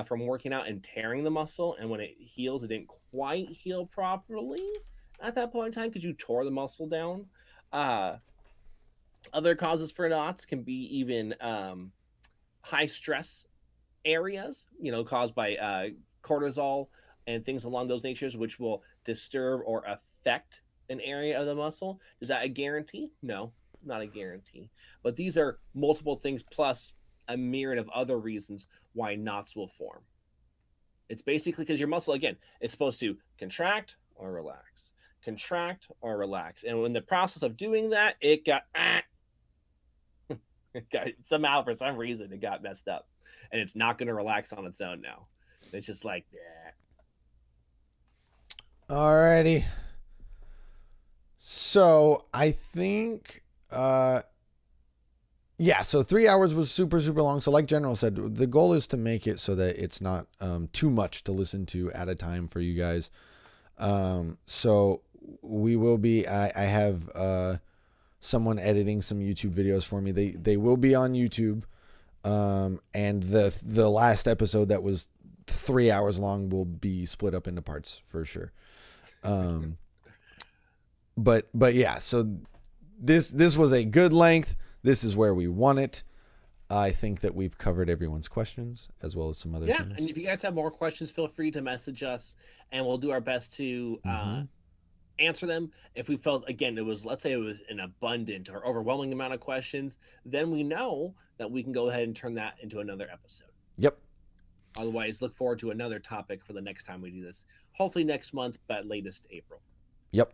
from working out and tearing the muscle. And when it heals, it didn't quite heal properly at that point in time because you tore the muscle down. Uh, Other causes for knots can be even high stress areas, caused by cortisol and things along those natures, which will disturb or affect an area of the muscle. Is that a guarantee? No, not a guarantee. But these are multiple things plus a myriad of other reasons why knots will form. It's basically because your muscle, again, it's supposed to contract or relax, contract or relax. And in the process of doing that, it got somehow, for some reason, it got messed up, and it's not going to relax on its own now. It's just like, Alrighty. So I think, yeah. So 3 hours was super long. So like General said, the goal is to make it so that it's not too much to listen to at a time for you guys. So we will be. I have someone editing some YouTube videos for me. They will be on YouTube. And the last episode that was 3 hours long will be split up into parts for sure. But yeah, so this was a good length. This is where we want it. I think that we've covered everyone's questions as well as some other things. And if you guys have more questions, feel free to message us, and we'll do our best to answer them. If we felt, again, let's say it was an abundant or overwhelming amount of questions, then we know that we can go ahead and turn that into another episode. Yep. Otherwise, look forward to another topic for the next time we do this. Hopefully next month, but latest April. Yep.